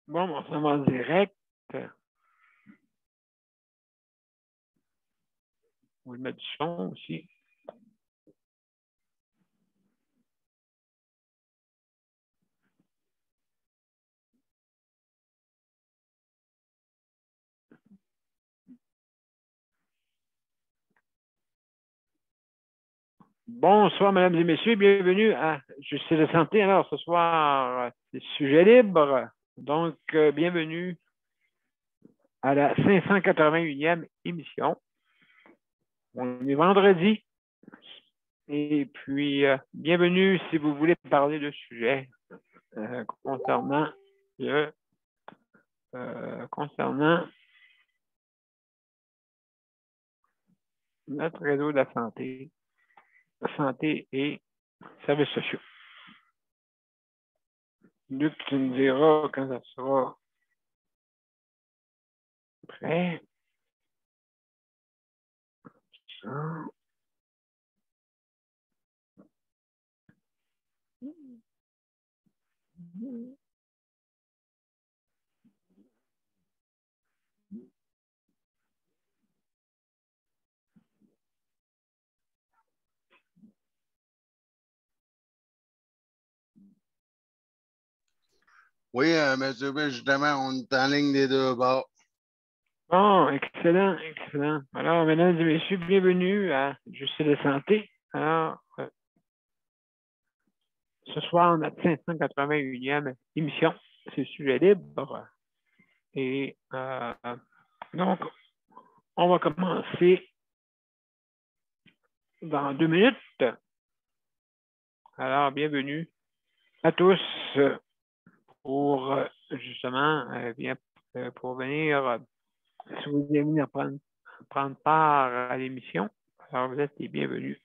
Bon, on s'en va en direct. On va mettre du son aussi. Bonsoir, mesdames et messieurs. Bienvenue à Justice de santé. Alors, ce soir, c'est sujet libre. Donc, bienvenue à la 581e émission. On est vendredi. Et puis, bienvenue si vous voulez parler de sujet concernant notre réseau de la santé et services sociaux. Luc, tu me diras quand ça sera prêt. Oui, M. B, justement, on est en ligne des deux bords. Bon, excellent, excellent. Alors, mesdames et messieurs, bienvenue à Justice de santé. Alors, ce soir, notre 581e émission, c'est sujet libre. Et donc, on va commencer dans 2 minutes. Alors, bienvenue à tous pour justement pour venir, si vous voulez venir prendre part à l'émission, alors vous êtes les bienvenus.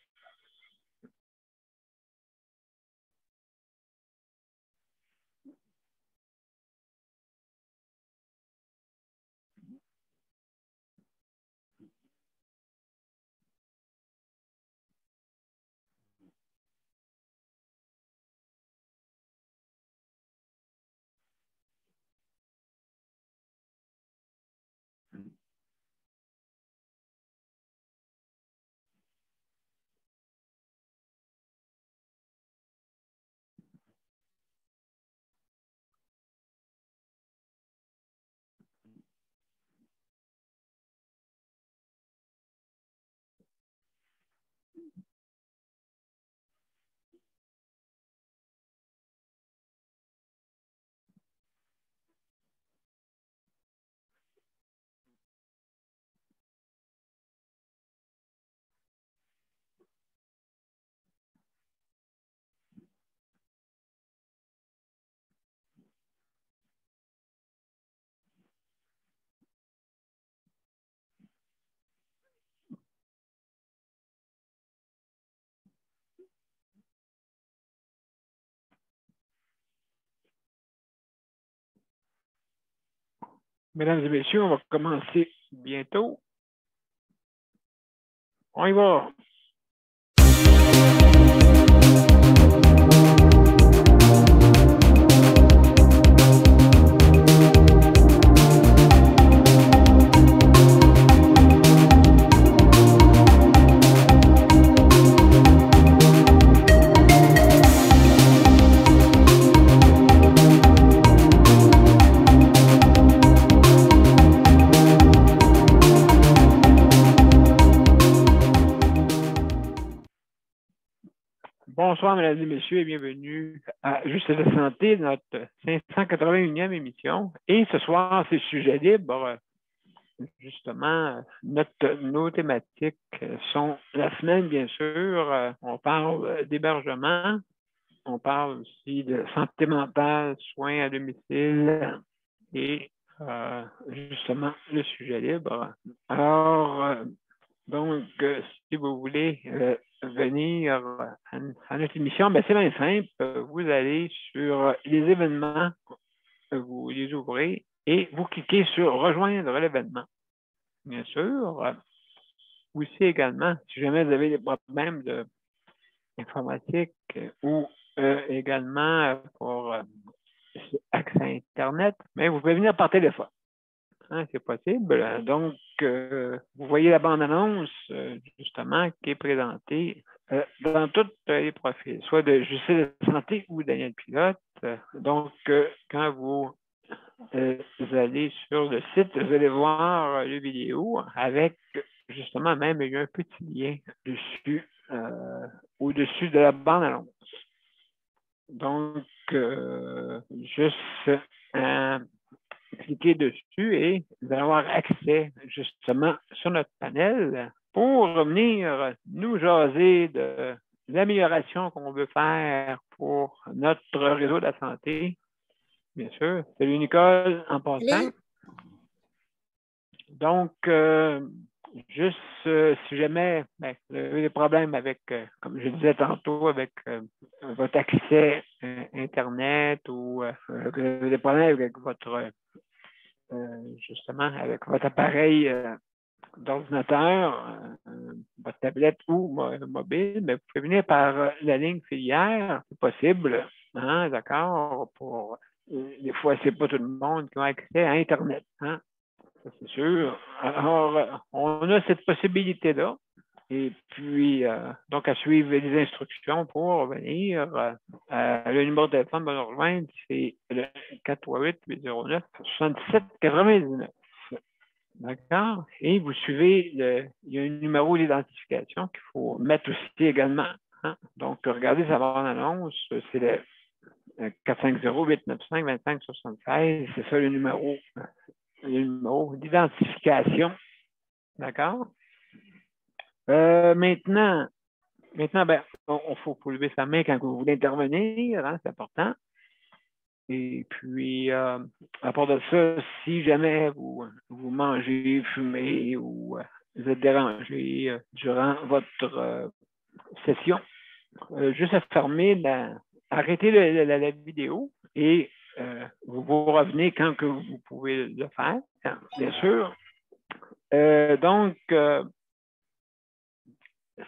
Mesdames et messieurs, on va commencer bientôt. On y va. Bonsoir, mesdames et messieurs, et bienvenue à Justice de santé, notre 581e émission. Et ce soir, c'est sujet libre. Justement, nos thématiques sont la semaine, bien sûr. On parle d'hébergement. On parle aussi de santé mentale, soins à domicile et justement le sujet libre. Alors, donc, si vous voulez venir à notre émission, ben, c'est bien simple. Vous allez sur les événements, vous les ouvrez et vous cliquez sur rejoindre l'événement. Bien sûr. Aussi également, si jamais vous avez des problèmes d'informatique ou également pour accès à Internet, mais vous pouvez venir par téléphone. Hein, c'est possible. Donc, vous voyez la bande-annonce, justement, qui est présentée dans tous les profils, soit de Justine de Santé ou Daniel Pilote. Donc, quand vous allez sur le site, vous allez voir les vidéos avec, justement, même il y a un petit lien dessus, au-dessus de la bande-annonce. Donc, juste cliquez dessus et vous allez avoir accès justement sur notre panel pour venir nous jaser de l'amélioration qu'on veut faire pour notre réseau de la santé. Bien sûr. Salut Nicole, en passant. Salut. Donc, juste si jamais vous avez des problèmes avec, comme je disais tantôt, avec votre accès Internet ou vous avez des problèmes avec votre justement avec votre appareil d'ordinateur, votre tablette ou mobile, mais vous pouvez venir par la ligne filière, c'est possible, hein, d'accord, pour des fois, c'est pas tout le monde qui a accès à Internet, hein, ça c'est sûr. Alors, on a cette possibilité-là. Et puis, donc, à suivre les instructions pour venir. Le numéro de téléphone pour nous rejoindre, c'est le 438-809-7799. D'accord? Et vous suivez, il y a un numéro d'identification qu'il faut mettre aussi également. Hein? Donc, regardez sa bande-annonce, c'est le 450-895-2576, c'est ça le numéro d'identification. D'accord? Maintenant, ben, il faut lever sa main quand vous voulez intervenir, hein, c'est important. Et puis, à part de ça, si jamais vous mangez, fumez ou vous êtes dérangé durant votre session, juste à fermer, arrêtez la vidéo et vous revenez quand que vous pouvez le faire, bien sûr. Donc,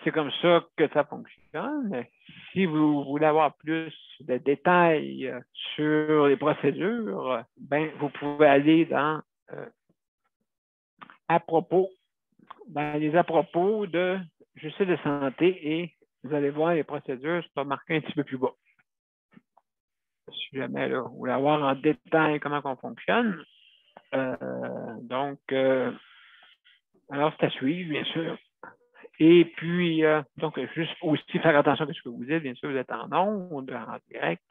c'est comme ça que ça fonctionne. Si vous voulez avoir plus de détails sur les procédures, ben, vous pouvez aller dans à propos de justice de santé et vous allez voir les procédures sont marquées un petit peu plus bas. Si jamais là, vous voulez avoir en détail comment on fonctionne. Donc, alors c'est à suivre, bien sûr. Et puis, donc, juste aussi faire attention à ce que vous dites. Bien sûr, vous êtes en ondes, en direct.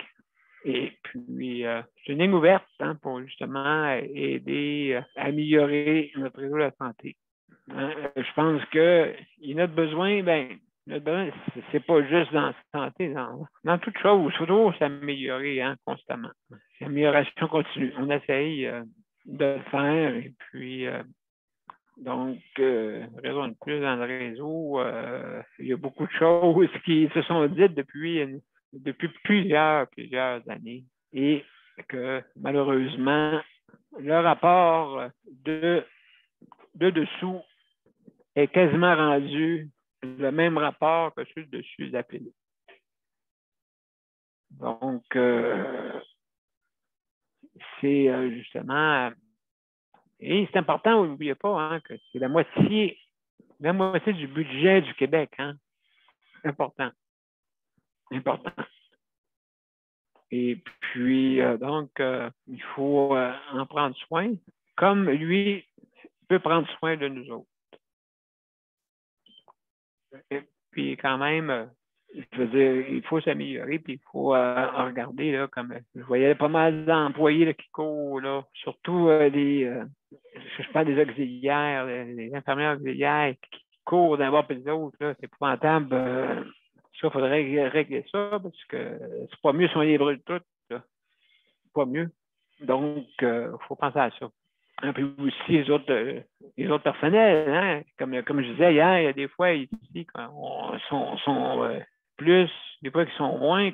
Et puis, c'est une ligne ouverte hein, pour justement aider à améliorer notre réseau de la santé. Hein, je pense que notre besoin, c'est pas juste dans la santé, dans toute chose, surtout s'améliorer hein, constamment. C'est amélioration continue. On essaye de le faire et puis donc, raison de plus dans le réseau, il y a beaucoup de choses qui se sont dites depuis plusieurs années et que malheureusement, le rapport de dessous est quasiment rendu le même rapport que celui dessus de la pilule. Donc, c'est justement, et c'est important, n'oubliez pas, hein, que c'est la moitié du budget du Québec. Hein. Important. Et puis, donc, il faut en prendre soin, comme lui peut prendre soin de nous autres. Et puis, quand même, je veux dire, il faut s'améliorer, puis il faut regarder, là, comme je voyais pas mal d'employés là, qui courent, là, surtout je parle des auxiliaires, les infirmières auxiliaires qui courent d'un bord et de l'autre, c'est épouvantable. Ça, il faudrait régler ça parce que c'est pas mieux si on les brûle toutes. C'est pas mieux. Donc, il faut penser à ça. Et puis aussi les autres personnels, hein? Comme je disais hier, il y a des fois ici qui sont plus, des fois qui sont moins.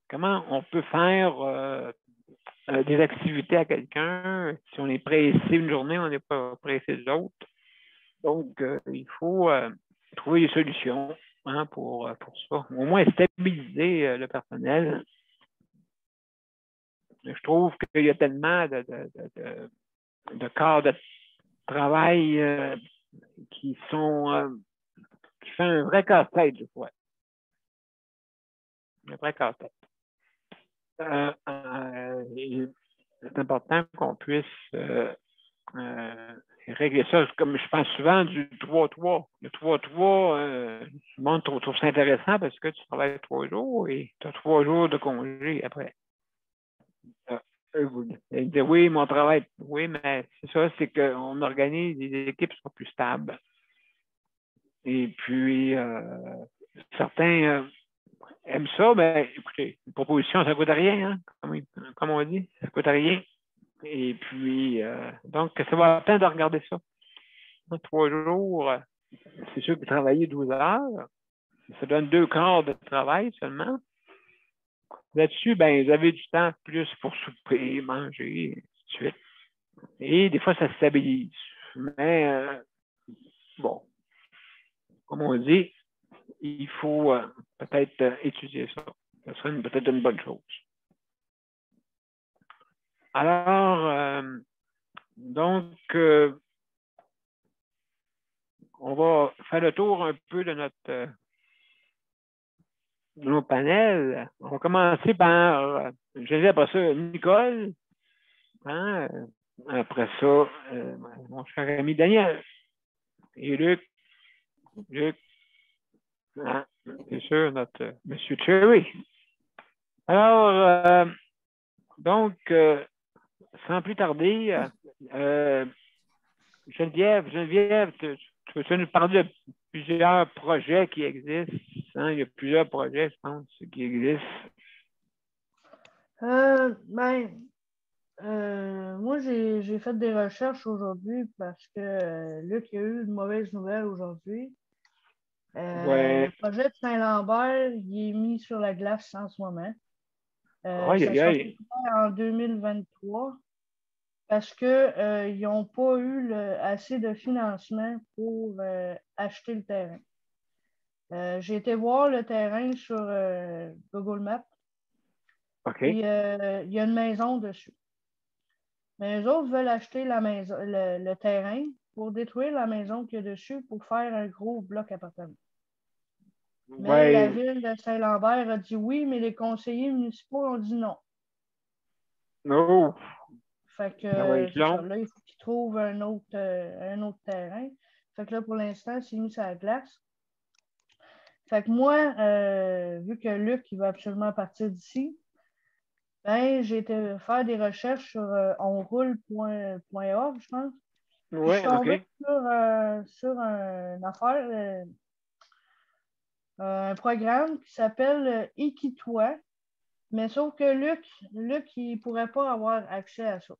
Comment on peut faire des activités à quelqu'un si on est pressé une journée, on n'est pas pressé de l'autre. Donc, il faut trouver des solutions hein, pour ça. Au moins stabiliser le personnel je trouve qu'il y a tellement de cas de travail qui fait un vrai casse-tête, je crois. Un vrai casse-tête. C'est important qu'on puisse régler ça. Comme je pense souvent du 3-3. Le 3-3, le monde trouve ça intéressant parce que tu travailles 3 jours et tu as 3 jours de congé après. Vous dites, oui, mon travail, oui, mais c'est ça, c'est qu'on organise des équipes qui sont plus stables. Et puis, certains aiment ça, ben, écoutez, une proposition, ça ne coûte rien, hein, comme on dit, ça ne coûte rien. Et puis, donc, ça va la peine de regarder ça. 3 jours, c'est sûr que travailler 12 heures, ça donne 2 quarts de travail seulement. Là-dessus, ben, vous avez du temps plus pour souper, manger, et ainsi de suite. Et des fois, ça se stabilise. Mais, bon, comme on dit, il faut peut-être étudier ça. Ça serait peut-être une bonne chose. Alors, donc, on va faire le tour un peu de nos panels. On va commencer par, je vais après ça, Nicole. Hein, après ça, mon cher ami Daniel. Et Luc. Hein, c'est sûr, notre Monsieur Cherry. Alors, donc, sans plus tarder, Geneviève, tu veux nous parler de plusieurs projets qui existent? Hein? Il y a plusieurs projets, je pense, qui existent. Moi, j'ai fait des recherches aujourd'hui parce que Luc a eu une mauvaise nouvelle aujourd'hui. Ouais. Le projet de Saint-Lambert, il est mis sur la glace en ce moment. Aïe, Ça aïe, sera aïe. fait en 2023 parce qu'ils n'ont pas eu assez de financement pour acheter le terrain. J'ai été voir le terrain sur Google Maps. OK. Puis, il y a une maison dessus. Mais eux autres veulent acheter le terrain pour détruire la maison qu'il y a dessus pour faire un gros bloc appartement. Mais la ville de Saint-Lambert a dit oui, mais les conseillers municipaux ont dit non. Oh. Fait que là, il faut qu'ils trouvent un autre terrain. Fait que là, pour l'instant, c'est mis sur la glace. Fait que moi, vu que Luc, il va absolument partir d'ici, ben, j'ai été faire des recherches sur onroule.org, je pense. Puis je suis tombée sur une affaire, un programme qui s'appelle Équitoi, mais sauf que Luc, il ne pourrait pas avoir accès à ça.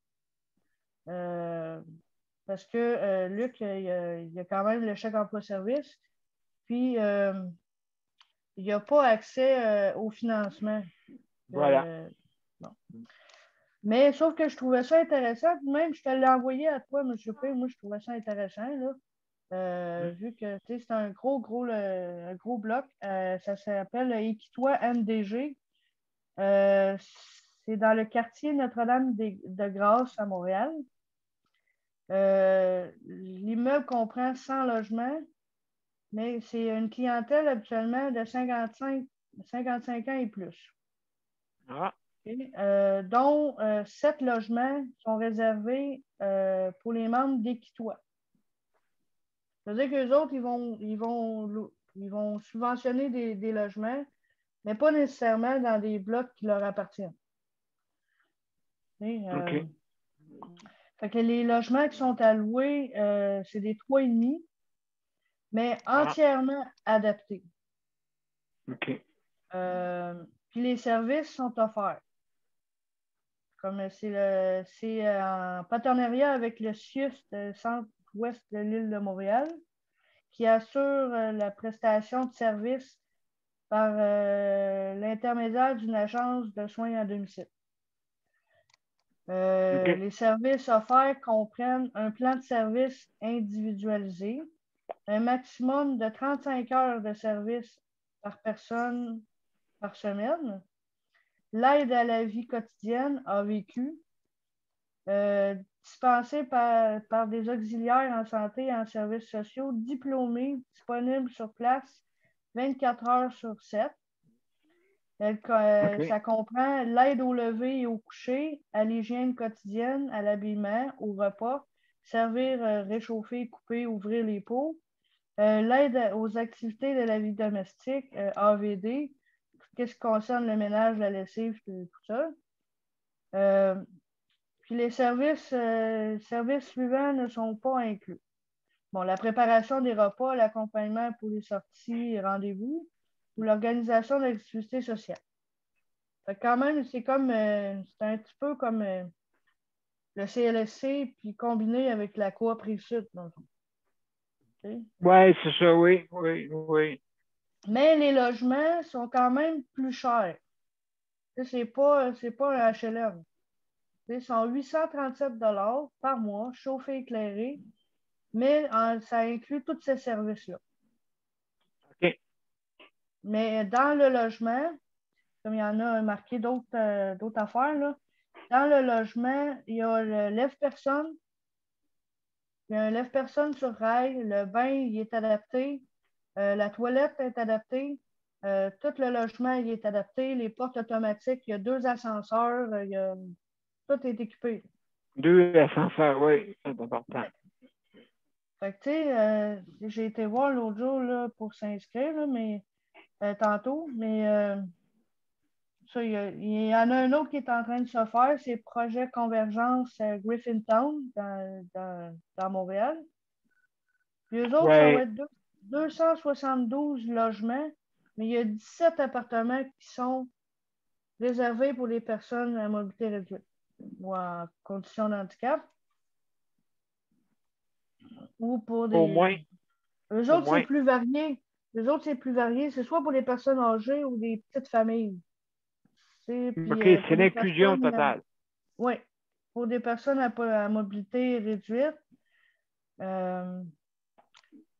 Parce que Luc, il a quand même le chèque emploi-service, puis il n'a pas accès au financement. Voilà. Bon. Mais sauf que je trouvais ça intéressant, puis même je te l'ai envoyé à toi, M. P. Moi, je trouvais ça intéressant, là. Vu que c'est un gros bloc. Ça s'appelle Équitoi MDG. C'est dans le quartier Notre-Dame de Grâce à Montréal. L'immeuble comprend 100 logements, mais c'est une clientèle habituellement de 55 ans et plus. Ah. Dont 7 logements sont réservés pour les membres d'Équitoi. C'est-à-dire qu'eux autres, ils vont subventionner des logements, mais pas nécessairement dans des blocs qui leur appartiennent. OK. Fait que les logements qui sont alloués, c'est des 3,5, mais entièrement adaptés. OK. Puis les services sont offerts. Comme c'est en partenariat avec le CIUS, le Centre-Ouest de l'île de Montréal, qui assure la prestation de services par l'intermédiaire d'une agence de soins à domicile. Les services offerts comprennent un plan de service individualisé, un maximum de 35 heures de service par personne par semaine, l'aide à la vie quotidienne, AVQ, dispensée par des auxiliaires en santé et en services sociaux diplômés, disponibles sur place 24 heures sur 7. OK. Ça comprend l'aide au lever et au coucher, à l'hygiène quotidienne, à l'habillement, au repas, servir, réchauffer, couper, ouvrir les pots, l'aide aux activités de la vie domestique, AVD, qu'est-ce qui concerne le ménage, la lessive, tout ça. Puis les services suivants ne sont pas inclus. Bon, la préparation des repas, l'accompagnement pour les sorties et rendez-vous, ou l'organisation d'activités sociales. Fait que quand même, c'est un petit peu comme le CLSC, puis combiné avec la Coop Rive-Sud, dans le fond. Okay? Oui, c'est ça, oui. Mais les logements sont quand même plus chers. C'est pas un HLM. Ils sont 837 $ par mois, chauffé, éclairé, mais ça inclut tous ces services-là. OK. Mais dans le logement, comme il y en a marqué d'autres affaires, là, dans le logement, il y a le lève-personne. Il y a un lève-personne sur rail. Le bain, il est adapté. La toilette est adaptée. Tout le logement, il est adapté. Les portes automatiques, il y a 2 ascenseurs. Tout est équipé. 2 ascenseurs, oui, c'est important. Fait que, tu sais, j'ai été voir l'autre jour là, pour s'inscrire, là, mais tantôt, mais ça, il y en a un autre qui est en train de se faire, c'est Projet Convergence Griffintown dans Montréal. Puis eux autres, ça va être 272 logements, mais il y a 17 appartements qui sont réservés pour les personnes à mobilité réduite ou en condition de handicap. Ou pour des. Au moins. Eux autres, c'est plus varié. C'est soit pour les personnes âgées ou des petites familles. OK, c'est l'inclusion totale. Oui. Pour des personnes à mobilité réduite.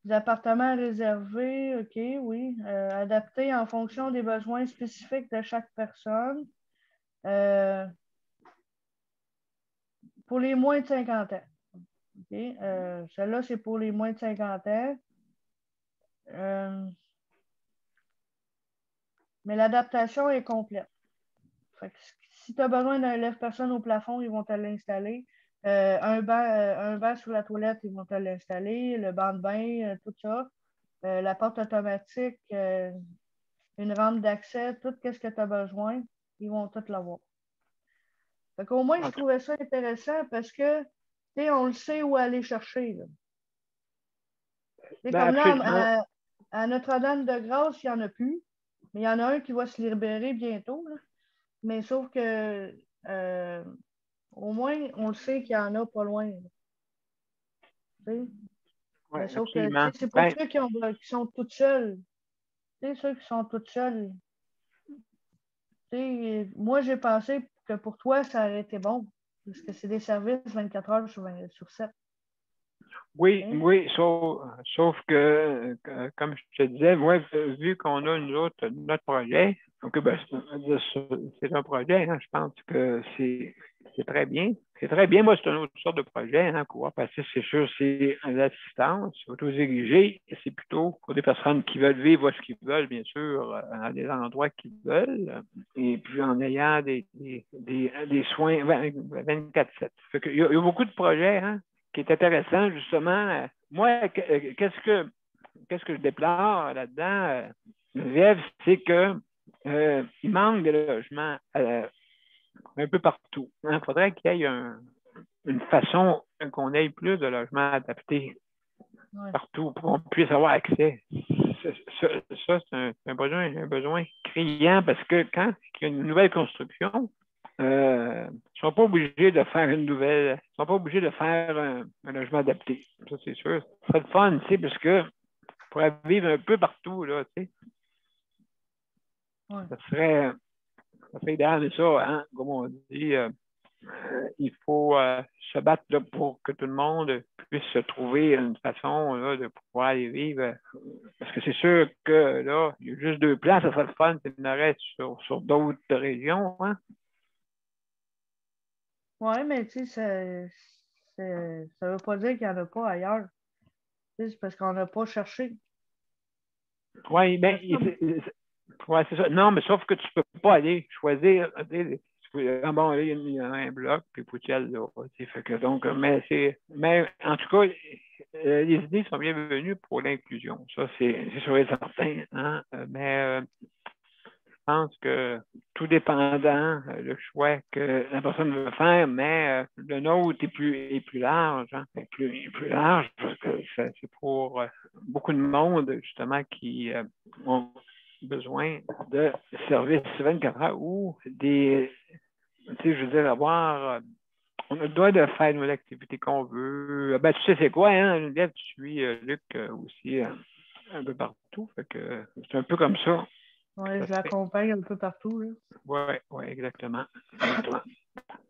Des appartements réservés, OK, oui. Adaptés en fonction des besoins spécifiques de chaque personne. Pour les moins de 50 ans. Okay. Celle-là, c'est pour les moins de 50 ans. Mais l'adaptation est complète. Fait que si tu as besoin d'un lève-personne au plafond, ils vont te l'installer. Un banc sur la toilette, ils vont te l'installer. Le banc de bain, tout ça. La porte automatique, une rampe d'accès, tout ce que tu as besoin, ils vont tout l'avoir. Fait qu'au moins, je trouvais ça intéressant parce que, on le sait où aller chercher. Là. Comme là, à Notre-Dame-de-Grâce, il n'y en a plus. Mais il y en a un qui va se libérer bientôt. Là. Mais sauf que au moins, on le sait qu'il y en a pas loin. Ouais, sauf absolument. que c'est pour ceux qui sont tous seuls. Ceux qui sont tous seuls. Moi, j'ai pensé que pour toi, ça aurait été bon. Parce que c'est des services 24 heures sur 7. Oui, sauf que, comme je te disais, moi, vu qu'on a notre projet, donc, c'est un projet, hein, je pense que c'est très bien. C'est très bien. Moi, c'est une autre sorte de projet, hein, parce que c'est sûr, c'est l'assistance autodirigée. C'est plutôt pour des personnes qui veulent vivre ce qu'ils veulent, bien sûr, à des endroits qu'ils veulent, et puis en ayant des soins 24/7. Il y a beaucoup de projets, hein, qui est intéressant, justement. Moi, qu'est-ce que je déplore là-dedans, Geneviève, c'est que il manque de logements un peu partout. Il faudrait qu'il y ait une façon qu'on ait plus de logements adaptés partout pour qu'on puisse avoir accès. Ça, c'est un besoin criant parce que quand il y a une nouvelle construction, ils ne sont pas obligés de faire une nouvelle, ils ne sont pas obligés de faire un logement adapté. Ça, c'est sûr. Ça serait le fun, tu sais, parce que pourrait vivre un peu partout, là, tu sais. Ça serait idéal, mais ça, hein, comme on dit, il faut se battre là, pour que tout le monde puisse se trouver une façon là, de pouvoir aller vivre. Parce que c'est sûr que là, il y a juste 2 plans, ça serait le fun, c'est une arrêt sur d'autres régions. Hein? Oui, mais tu sais, ça ne veut pas dire qu'il n'y en a pas ailleurs. C'est parce qu'on n'a pas cherché. Oui, bien, ouais, c'est ça. Non, mais sauf que tu ne peux pas aller choisir. Ah bon, là, il y a un bloc, puis Poutiel, là. Fait que donc, mais en tout cas, les idées sont bienvenues pour l'inclusion. Ça, c'est sûr et certain. Hein? Mais je pense que tout dépendant le choix que la personne veut faire, mais le nôtre est plus large. Hein? Est plus large parce que c'est pour beaucoup de monde, justement, qui ont besoin de services 24 heures ou des. Tu sais, je veux dire, on a le droit de faire nos activités qu'on veut. Ben, tu sais, c'est quoi, hein? Geneviève, tu suis Luc aussi un peu partout. Fait que c'est un peu comme ça. Oui, je l'accompagne un peu partout. Oui, exactement.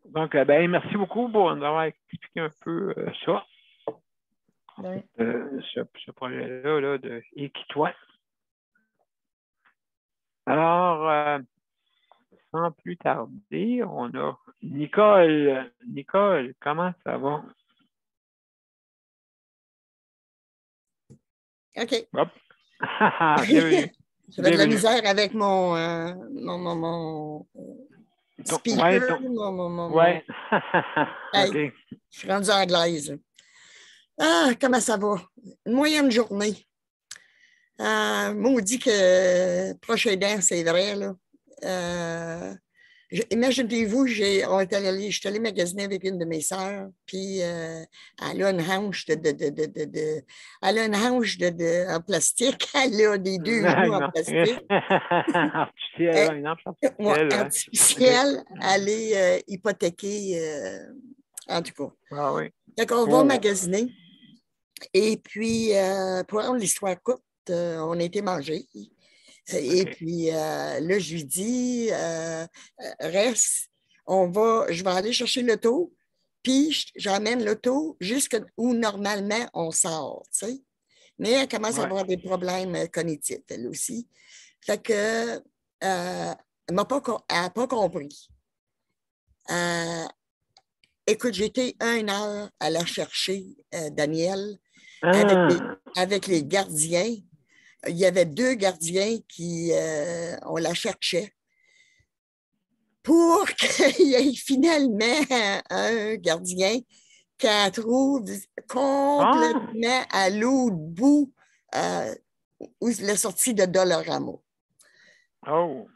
Donc, ben, merci beaucoup pour nous avoir expliqué un peu ça. Oui. Ce projet-là là, de Équitois. Alors, sans plus tarder, on a Nicole. Nicole, comment ça va? OK. Hop. Bienvenue. J'avais de la misère avec mon speaker. Ouais. Hey, OK. je suis rendue anglaise. Ah, comment ça va? Une moyenne journée. Maudit que proche aidant, c'est vrai, là. Imaginez-vous, je suis allée magasiner avec une de mes sœurs, puis elle a une hanche elle a une hanche en plastique, elle a des 2 genoux en plastique. Artificielle, une hanche artificielle. Artificielle, elle est hypothéquée, en tout cas. Ah oui. Donc, on va magasiner. Et puis, pour rendre l'histoire courte, on a été manger. Et puis, là, je lui dis, reste, je vais aller chercher l'auto, puis j'emmène l'auto jusqu'où normalement on sort, tu sais. Mais elle commence à avoir des problèmes cognitifs, elle aussi. Fait que, elle n'a pas compris. Écoute, j'ai été 1 heure à la chercher, Daniel, avec les gardiens. Il y avait 2 gardiens qui, on la cherchait pour qu'il y ait finalement un gardien qui la trouve complètement à l'autre bout où la sortie de Dollarama. Oh!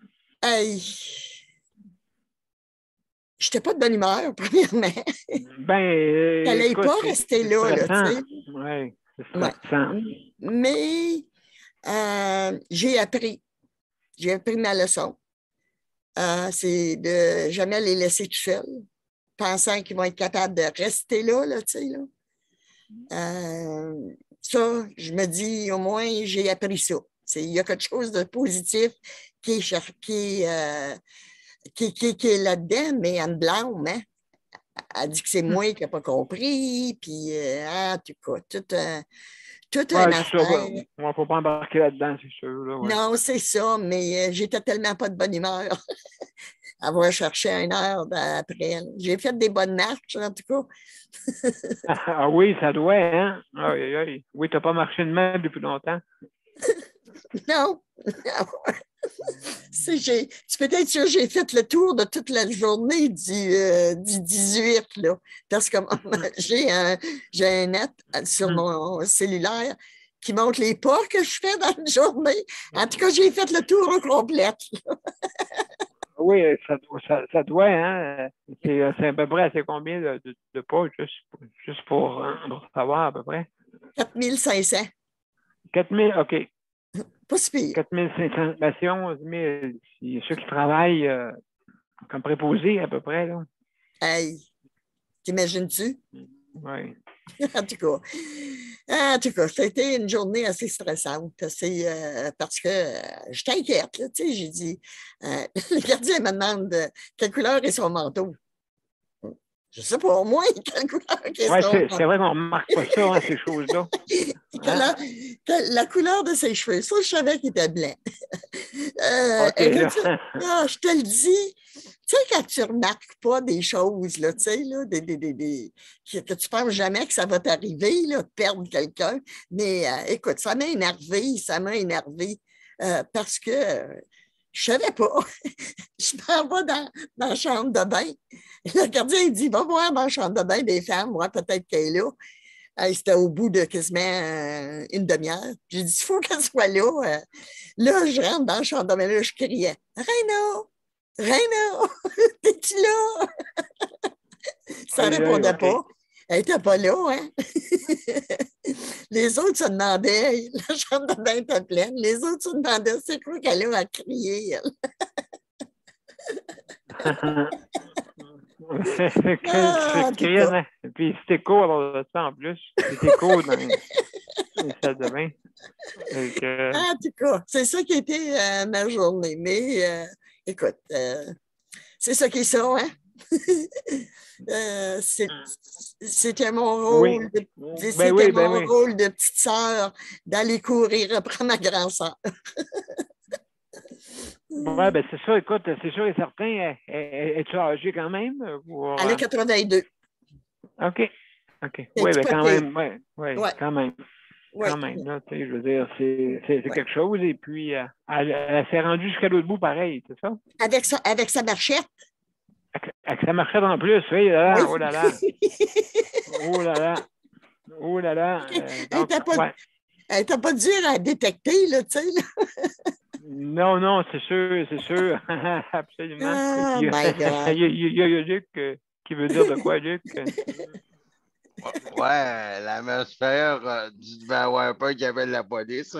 Hey! Je n'étais pas de bonne humeur, premièrement. Ben, elle n'allait pas rester là, tu sais. Oui, c'est stressant. Mais j'ai appris ma leçon. C'est de jamais les laisser tout seuls, pensant qu'ils vont être capables de rester là, tu sais. Ça, je me dis, au moins, j'ai appris ça. Il y a quelque chose de positif qui est là-dedans, mais en blanc, hein? Elle dit que c'est moi qui n'ai pas compris, puis en tout cas, tout un affaire. Il ne faut pas embarquer là-dedans, c'est sûr. Là, ouais. Non, c'est ça, mais j'étais tellement pas de bonne humeur. Avoir cherché 1 heure après. J'ai fait des bonnes marches, en tout cas. Ah oui, ça doit, hein? Aïe, aïe. Oui, tu n'as pas marché de même depuis longtemps. Non. Tu peux être sûr que j'ai fait le tour de toute la journée du 18, là. Parce que j'ai un net sur mon cellulaire qui montre les pas que je fais dans une journée. En tout cas, j'ai fait le tour au complet. Oui, ça doit, hein? C'est à peu près, c'est combien de pas, juste pour savoir à peu près? 4500. 4000, OK. Pas si pire. 4500. Ben, c'est 11 000. C'est ceux qui travaillent comme préposés, à peu près, là. Hey! T'imagines-tu? Oui. En tout cas, ça a été une journée assez stressante. Parce que j'étais inquiète. Là, j'ai dit, le gardien me demande quelle couleur est son manteau. Je sais pas, au moins, quelle couleur Oui, c'est vrai qu'on ne remarque pas ça, hein, ces choses-là. Hein? La couleur de ses cheveux, ça, je savais qu'il était blanc. OK, je te le dis, tu sais, quand tu ne remarques pas des choses, là, tu sais, là, que tu ne penses jamais que ça va t'arriver, là, de perdre quelqu'un. Mais écoute, ça m'a énervé parce que je ne savais pas. Je m'en vais dans la chambre de bain. Le gardien, il dit, va voir dans la chambre de bain des femmes, ouais, peut-être qu'elle est là. C'était au bout de quasiment une demi-heure. J'ai dit, il faut qu'elle soit là. Là, je rentre dans la chambre de bain, là, je criais, Reina! Reina! T'es-tu là? Ça ne répondait pas. Elle n'était pas là, hein? Les autres se demandaient, la chambre de bain était pleine, les autres se demandaient, c'est quoi qu'elle a à crier, elle? Puis c'était court dans ça en plus. C'était court dans les salles de bain. En tout cas, c'est ça qui a été ma journée. Mais écoute, c'est ça qui est ça, hein? C'était mon rôle, rôle de petite sœur d'aller courir après ma grande-sœur. Oui, ben c'est ça, écoute, c'est sûr et certain. Es-tu âgée quand même? Elle a 82. OK. Oui, ben quand même, ouais. Quand même. Ouais. Quand même, là, tu sais, je veux dire, c'est quelque chose. Et puis, elle s'est rendue jusqu'à l'autre bout, pareil, c'est ça? Avec sa marchette. Avec sa marchette en plus, oui, là, oui. Oh là là. Oh là là. Oh là là. Elle n'était pas dure à détecter, là, tu sais. Non, c'est sûr. Absolument. Oh my God. Il y a Luc qui veut dire de quoi, Luc? Ouais, la mère supérieure, tu devais avoir peur qu'il y avait de la police.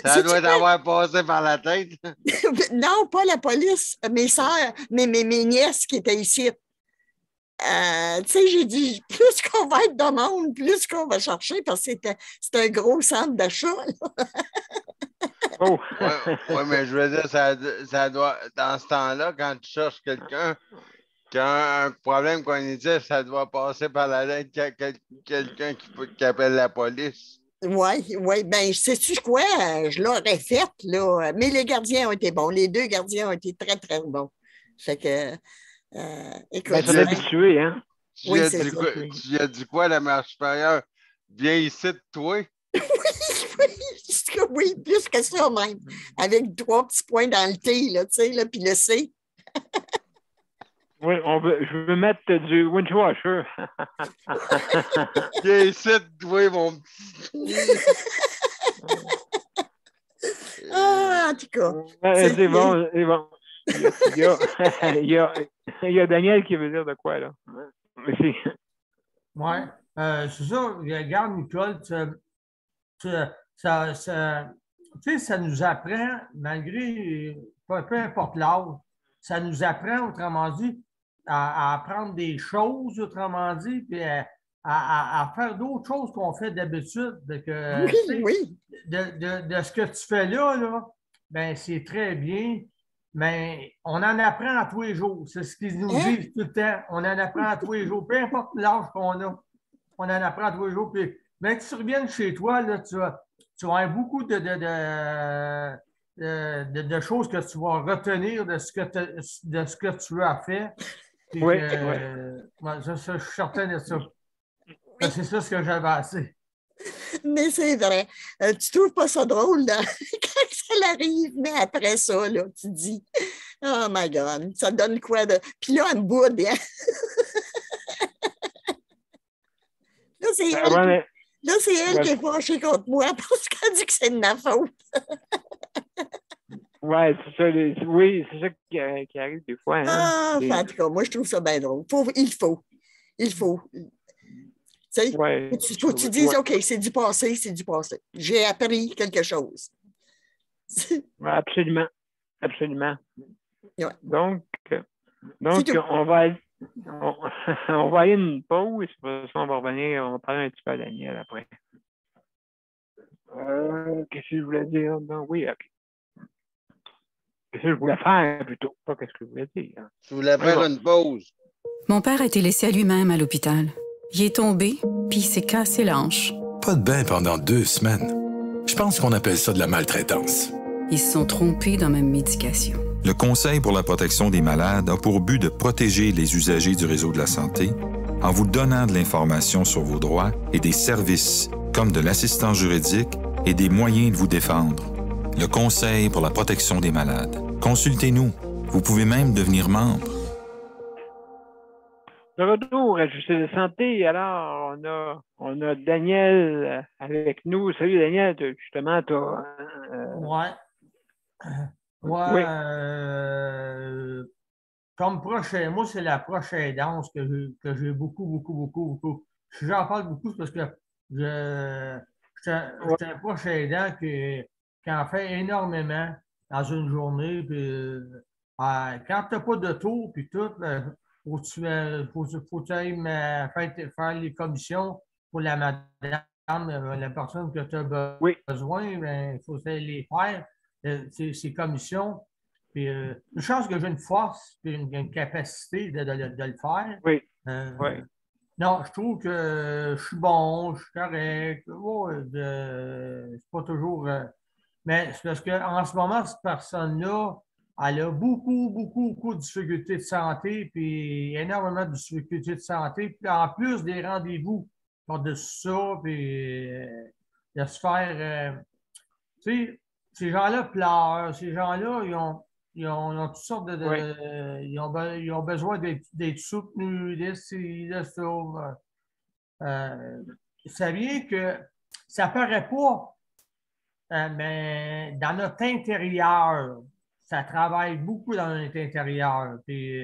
Ça doit t'avoir passé par la tête. Non, pas la police. Mes soeurs, mes nièces qui étaient ici. Tu sais, j'ai dit, plus qu'on va être de monde, plus qu'on va chercher, parce que c'est un gros centre d'achat. Oh. Oui, mais je veux dire, ça doit, dans ce temps-là, quand tu cherches quelqu'un qui a un problème cognitif, ça doit passer par la tête quelqu'un qui appelle la police. Oui. Ben, sais-tu quoi? Je l'aurais fait, là. Mais les gardiens ont été bons. Les deux gardiens ont été très, très bons. Fait que, écoute. Ben, ça doit habitué, hein? Tu as dit quoi, la mère supérieure? Viens ici de toi? Oui, plus que ça même. Avec 3 petits points dans le T, là, tu sais, là, puis le C. Oui, je veux mettre du windwasher. Viens ici de toi, mon petit. En tout cas. C'est bon. Il y a Daniel qui veut dire de quoi, là. Merci. Oui, c'est ça. Regarde, Nicole, ça nous apprend, malgré, peu importe l'âge, ça nous apprend, autrement dit, à apprendre des choses, autrement dit, puis à faire d'autres choses qu'on fait d'habitude. Oui. De ce que tu fais là, ben, c'est très bien, mais on en apprend à tous les jours. C'est ce qu'ils nous disent tout le temps. On en apprend à tous les jours, peu importe l'âge qu'on a. On en apprend à tous les jours. Puis, quand tu reviennes chez toi, là, tu vas avoir beaucoup de choses que tu vas retenir de ce que tu as fait. Oui. Je suis certain de ça. Oui. C'est ça ce que j'avais assez. Mais c'est vrai. Tu trouves pas ça drôle, là? Quand ça arrive, mais après ça, là, tu dis, oh my God, ça donne quoi de. Puis là, elle me boude, hein? Là, c'est elle qui est fâchée contre moi parce qu'elle dit que c'est de ma faute. Oui, c'est ça. Oui, c'est ça qui arrive des fois. Hein? En tout cas, moi, je trouve ça bien drôle. Il faut. Tu sais, faut que tu dises, OK, c'est du passé. J'ai appris quelque chose. Absolument. Ouais. Donc on va aller une pause. On va revenir, on va parler un petit peu à Daniel après. Qu'est-ce que je voulais dire? Oui, OK. que je voulais faire plutôt, pas qu'est-ce que je voulais dire. Tu voulais faire une pause. Mon père a été laissé à lui-même à l'hôpital. Il est tombé, puis il s'est cassé la hanche. Pas de bain pendant 2 semaines. Je pense qu'on appelle ça de la maltraitance. Ils se sont trompés dans ma médication. Le Conseil pour la protection des malades a pour but de protéger les usagers du réseau de la santé en vous donnant de l'information sur vos droits et des services comme de l'assistance juridique et des moyens de vous défendre. Le Conseil pour la protection des malades. Consultez-nous. Vous pouvez même devenir membre. De retour à Justice de santé, alors on a Daniel avec nous. Salut Daniel, justement, tu as... Oui. Comme prochain, moi, c'est la prochaine danse que j'ai beaucoup. Si j'en parle beaucoup, c'est parce que je suis un proche aidant qui en fait énormément dans une journée. Puis, quand tu n'as pas de tour, puis tout, faut que tu ailles faire les commissions pour la madame, la personne que tu as besoin, il faut les faire, ces commissions. Puis, une chance que j'ai une force et une capacité de le faire. Oui. Non, je trouve que je suis bon, je suis correct. C'est pas toujours. Mais c'est parce qu'en ce moment, cette personne-là, elle a beaucoup de difficultés de santé, puis énormément de difficultés de santé. Puis en plus des rendez-vous par-dessus ça, puis de se faire. Tu sais, ces gens-là pleurent, ces gens-là, ils ont toutes sortes de ils ont besoin d'être soutenus, de ça. Ça vient que ça ne paraît pas, mais dans notre intérieur, ça travaille beaucoup dans notre intérieur. Puis,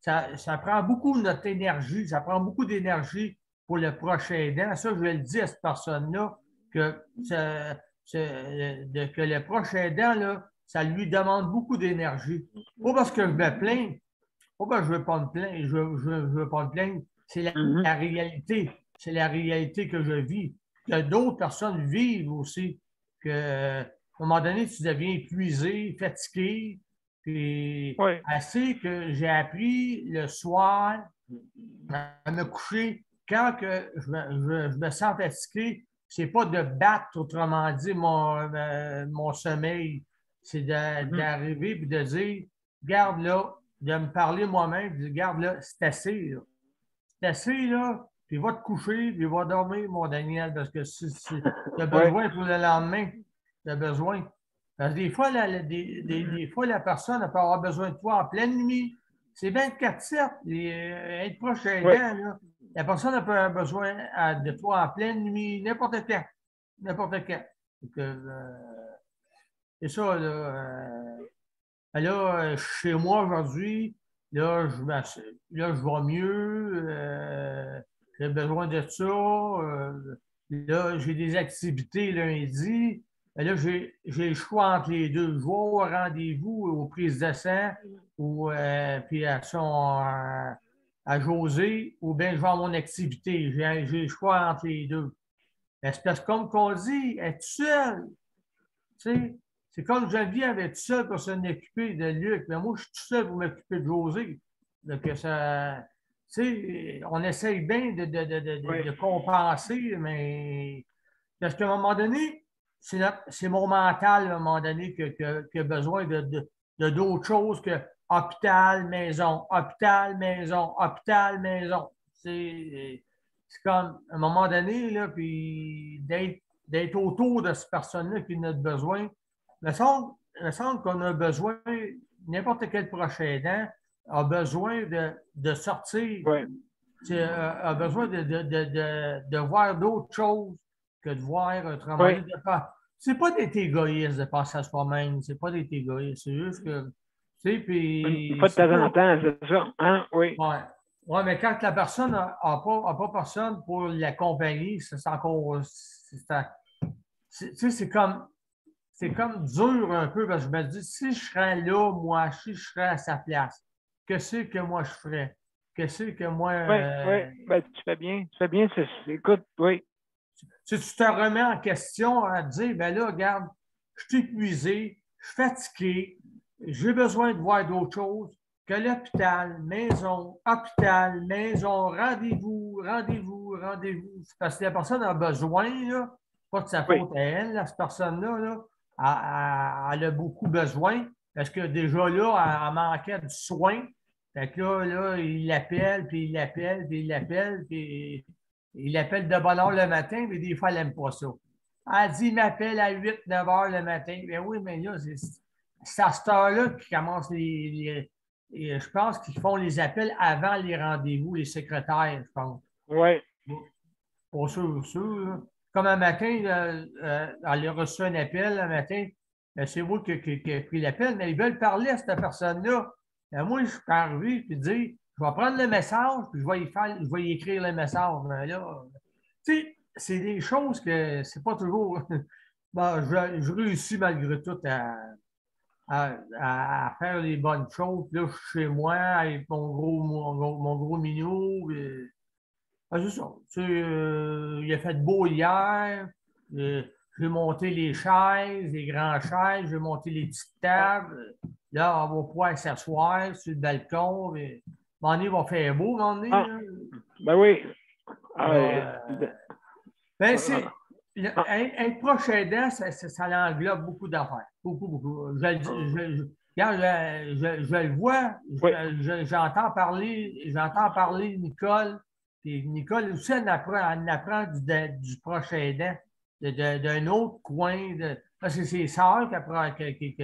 ça prend beaucoup de notre énergie, ça prend beaucoup d'énergie pour le prochain aidant. Ça, je vais le dire à cette personne-là, que le prochain aidant, là, ça lui demande beaucoup d'énergie. Pas parce que je me plains, pas parce que je ne veux pas me plaindre, je veux pas me plaindre. C'est la réalité. C'est la réalité que je vis. Que d'autres personnes vivent aussi. À un moment donné, tu deviens épuisé, fatigué. Puis assez que j'ai appris le soir à me coucher. Quand que je me sens fatigué, c'est pas de battre, autrement dit, mon sommeil. C'est d'arriver et de dire, garde là, de me parler moi-même, de dire, garde là, c'est assez, là. C'est assez, là, puis va te coucher, puis va dormir, mon Daniel, parce que si tu as besoin pour le lendemain, tu as besoin. Parce que des fois, des fois, la personne peut avoir besoin de toi en pleine nuit. C'est 24/7, être proche aidant, là. La personne peut avoir besoin de toi en pleine nuit, n'importe quand. N'importe quand. C'est ça, là. Chez moi aujourd'hui, là, je vais mieux. J'ai besoin de ça. Là, j'ai des activités lundi. Là, j'ai le choix entre les deux. Je vais au rendez-vous, aux prises de sang, puis à José, ou bien je vais à mon activité. J'ai le choix entre les deux. C'est parce que, comme qu'on dit, être seul, tu sais, c'est comme Geneviève avait tout seul pour s'en occuper de Luc. Mais moi, je suis tout seul pour m'occuper de José. Donc, on essaye bien de compenser, mais parce qu'à un moment donné, c'est mon mental, à un moment donné, qui a besoin de d'autres choses que hôpital, maison, hôpital, maison, hôpital, maison. C'est comme, à un moment donné, là, puis d'être autour de cette personne-là qui a besoin. Il me semble qu'on a besoin, n'importe quel proche aidant a besoin de sortir, a besoin de voir d'autres choses que de voir autrement. C'est pas d'être égoïste de penser à soi-même, c'est pas d'être égoïste, c'est juste que, tu sais, puis... Pas de temps en temps, c'est ça, hein? Oui. Oui, mais quand la personne n'a pas personne pour l'accompagner, c'est encore... C'est comme dur un peu, parce que je me dis, si je serais là, moi, si je serais à sa place, qu'est-ce que moi je ferais? Qu'est-ce que moi... Oui. Ben, tu fais bien. Écoute, oui. Tu te remets en question à te dire, ben là, regarde, je suis épuisé, je suis fatigué, j'ai besoin de voir d'autres choses que l'hôpital, maison, rendez-vous. C'est parce que la personne a besoin, là, pas de sa faute à elle, là, cette personne-là, là, elle a beaucoup besoin parce que déjà là, elle manquait du soin. Fait que là, il l'appelle, puis il l'appelle, puis il l'appelle, puis il l'appelle de bonne heure le matin, mais des fois, elle n'aime pas ça. Elle dit, il m'appelle à 8, 9 heures le matin. Ben oui, mais là, c'est à cette heure-là qu'ils commencent je pense qu'ils font les appels avant les rendez-vous, les secrétaires, je pense. Oui. Pour sûr. Comme un matin, elle a reçu un appel un matin. C'est vous qui a pris l'appel, mais ils veulent parler à cette personne-là. Moi, je suis arrivé et dire, je vais prendre le message, puis je vais y écrire le message. Mais là, tu sais, c'est des choses que c'est pas toujours. Bon, je réussis malgré tout à faire les bonnes choses. Là, je suis chez moi avec mon gros minou. C'est ça. Il a fait beau hier. J'ai monté les chaises, les grandes chaises, j'ai monté les petites tables. Là, on va pouvoir s'asseoir sur le balcon. Il va faire beau, Ben oui. Être proche aidant, ça englobe beaucoup d'affaires. Beaucoup. Je le vois, j'entends parler Nicole. Puis Nicole aussi, elle apprend du proche aidant, d'un autre coin. Parce que c'est ses sœurs qui apprend. Tu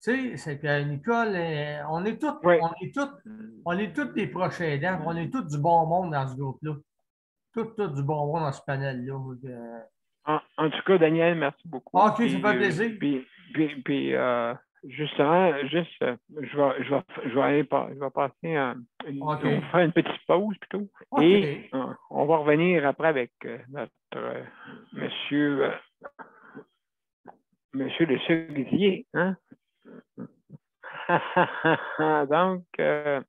sais, c'est que Nicole, on est tous des proches aidants, on est tous du bon monde dans ce groupe-là. Tout du bon monde dans ce panel-là. En tout cas, Daniel, merci beaucoup. OK, ça fait plaisir. Puis justement, je vais passer on va faire une petite pause plutôt. Okay. Et on va revenir après avec notre monsieur le Cerisier. Hein? Donc, la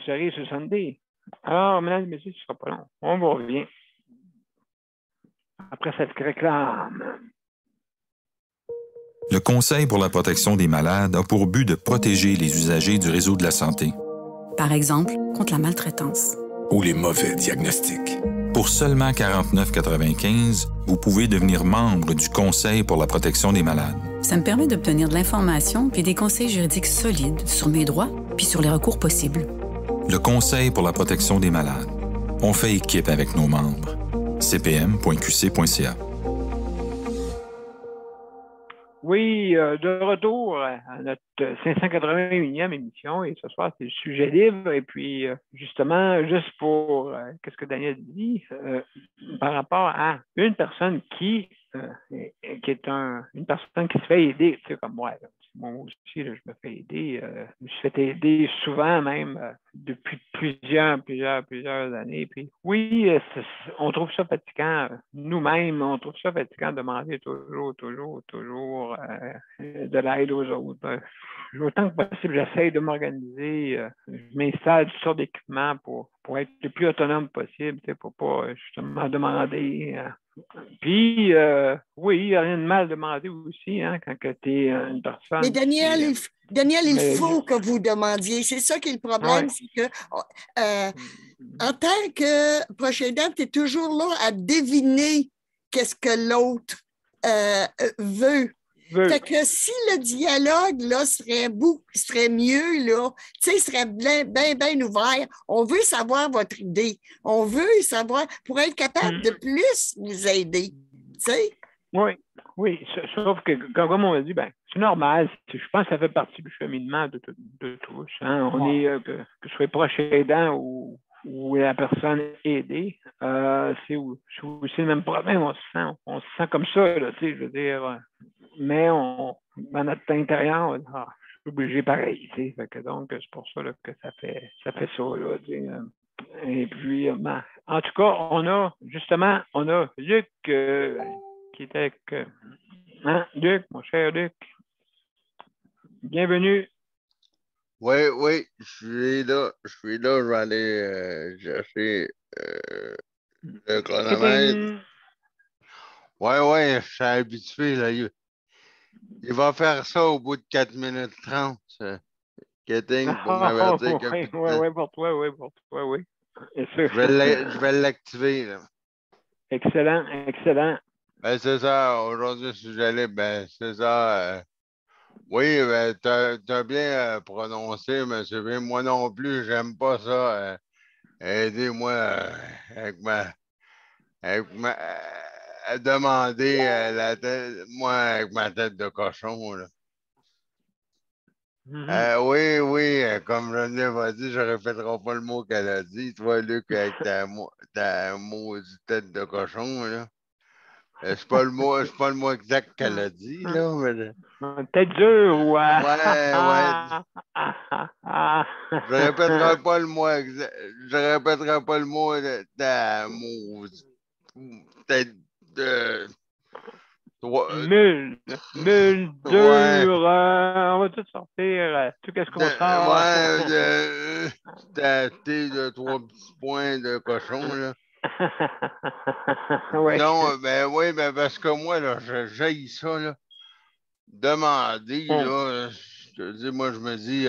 cerise sur Sunday. Alors, mesdames et messieurs, ce ne sera pas long. On vous revient après cette réclame. Le Conseil pour la protection des malades a pour but de protéger les usagers du réseau de la santé. Par exemple, contre la maltraitance. Ou les mauvais diagnostics. Pour seulement 49,95 $, vous pouvez devenir membre du Conseil pour la protection des malades. Ça me permet d'obtenir de l'information puis des conseils juridiques solides sur mes droits puis sur les recours possibles. Le Conseil pour la protection des malades. On fait équipe avec nos membres. cpm.qc.ca. Oui, de retour à notre 581e émission, et ce soir, c'est le sujet libre. Et puis, justement, juste pour qu'est-ce que Daniel dit, par rapport à une personne qui est une personne qui se fait aider, tu sais, comme moi. Là. Moi aussi, là, je me fais aider. Je me suis fait aider souvent, même depuis plusieurs années. Puis oui, on trouve ça fatigant. Nous-mêmes, on trouve ça fatigant de demander toujours de l'aide aux autres. Autant que possible, j'essaie de m'organiser. Je m'installe toutes sortes d'équipements pour être le plus autonome possible, pour pas justement demander. Puis, oui, il n'y a rien de mal demander aussi, hein, quand tu es une personne. Mais Daniel, il faut que vous demandiez. C'est ça qui est le problème, c'est que en tant que proche aidant, tu es toujours là à deviner qu'est-ce que l'autre veut. Fait que si le dialogue là, serait mieux, là, tu sais, serait bien ouvert, on veut savoir votre idée. On veut savoir pour être capable de plus vous aider. Tu sais? Oui. Sauf que, comme on a dit, c'est normal. Je pense que ça fait partie du cheminement de tous. Hein? On est, que ce soit proche aidant ou la personne aidée, c'est aussi le même problème. On se sent comme ça, là, tu sais, je veux dire. Mais dans notre intérieur, je suis obligé pareil. Tu sais, donc, c'est pour ça là, que ça fait ça. Là, tu sais, et puis, en tout cas, on a Luc qui était avec. Luc, mon cher Luc. Bienvenue. Oui, je suis là. Je vais aller chercher le chronomètre. Oui, je suis habitué. Là. Il va faire ça au bout de 4 minutes 30. Ketting pour m'avertir que. Oui, pour toi, oui. Je vais l'activer, là. Excellent, excellent. Ben, c'est ça. Aujourd'hui, si j'allais, ben, c'est ça. Oui, ben, t'as bien prononcé, M. B. Moi non plus, j'aime pas ça. Aidez-moi à demander la tête, moi avec ma tête de cochon, là. Oui, comme Geneviève a dit, je ne répéterai pas le mot qu'elle a dit. Toi, Luc, avec ta maudite tête de cochon, là. C'est pas le mot exact qu'elle a dit, là. Mais... Tête dure, ouais. Je répéterai pas le mot exact. Je répéterai pas le mot de ta maudite tête de... Mule dure. On va tout sortir. Tout ce qu'on sort. Ta thé de 3 petits points de cochon, là. Ouais. Non, ben oui, ben parce que moi, là, j'haïs ça, là. Demander, là, je te dis, moi, je me dis,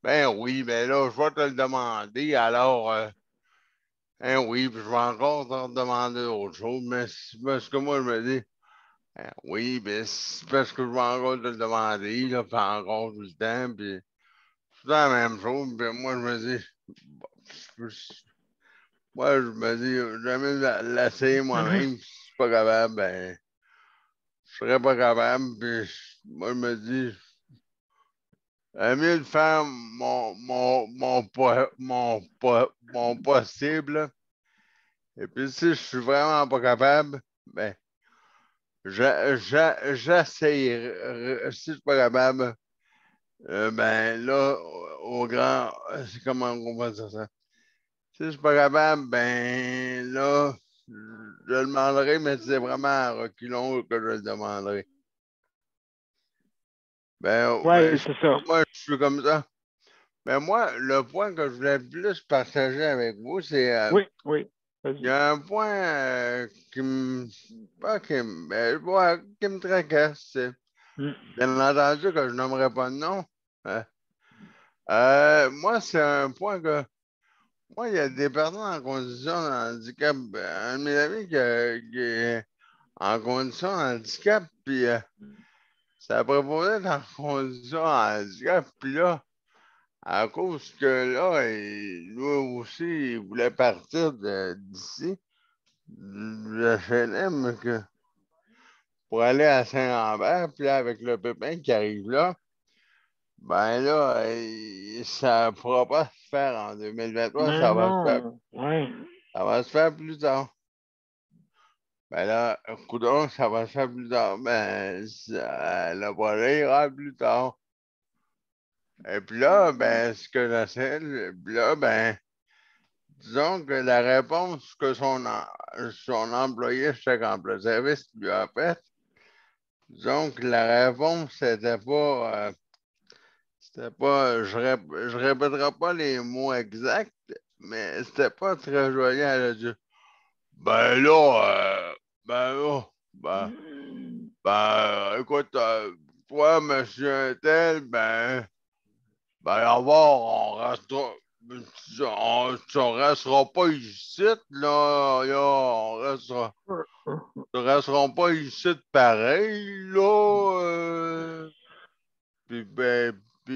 ben oui, ben là, je vais te le demander, alors, ben oui, puis je vais encore te demander autre chose, mais parce que moi, je me dis, ben oui, ben c'est parce que je vais encore te le demander, là, puis encore tout le temps, puis c'est la même chose, puis moi, je me dis, moi, je me dis, jamais l'essayer moi-même, si je suis pas capable, ben, je serais pas capable, puis moi, je me dis, mieux de faire mon possible, et puis si je suis vraiment pas capable, ben, j'essayerai, si je suis pas capable, ben, là, au grand, c'est comment on va dire ça? Si je suis pas capable, ben là, je le demanderai, mais c'est vraiment à reculons que je le demanderai. Ben, c'est ça. Moi, je suis comme ça. Mais moi, le point que je voulais plus partager avec vous, c'est. Oui. Il y a un point qui me. Pas qui me. Qui me tracasse. Bien entendu que je nommerai pas de nom. Moi, c'est un point que. Moi, il y a des personnes en condition de handicap. Un de mes amis qui est en condition de handicap, puis ça proposait être en condition de handicap, puis là, à cause que là, lui aussi, il voulait partir d'ici, de HLM, pour aller à Saint-Lambert, puis là, avec le pépin qui arrive là, ben là, ça ne pourra pas se faire en 2023, ça va se faire plus tard. Ben là, coudonc, ça va se faire plus tard. Ben, le projet ira plus tard. Et puis là, ben, ce que j'essaie, là, ben, disons que la réponse que son employé, chaque emploi de service, lui a faite, disons que la réponse, c'était pas, je répéterai pas les mots exacts, mais c'était pas très joyeux. Elle a dit, ben là, écoute, toi, monsieur un-tel, d'abord, on restera pas ici, là, on restera pas ici pareil, là. Puis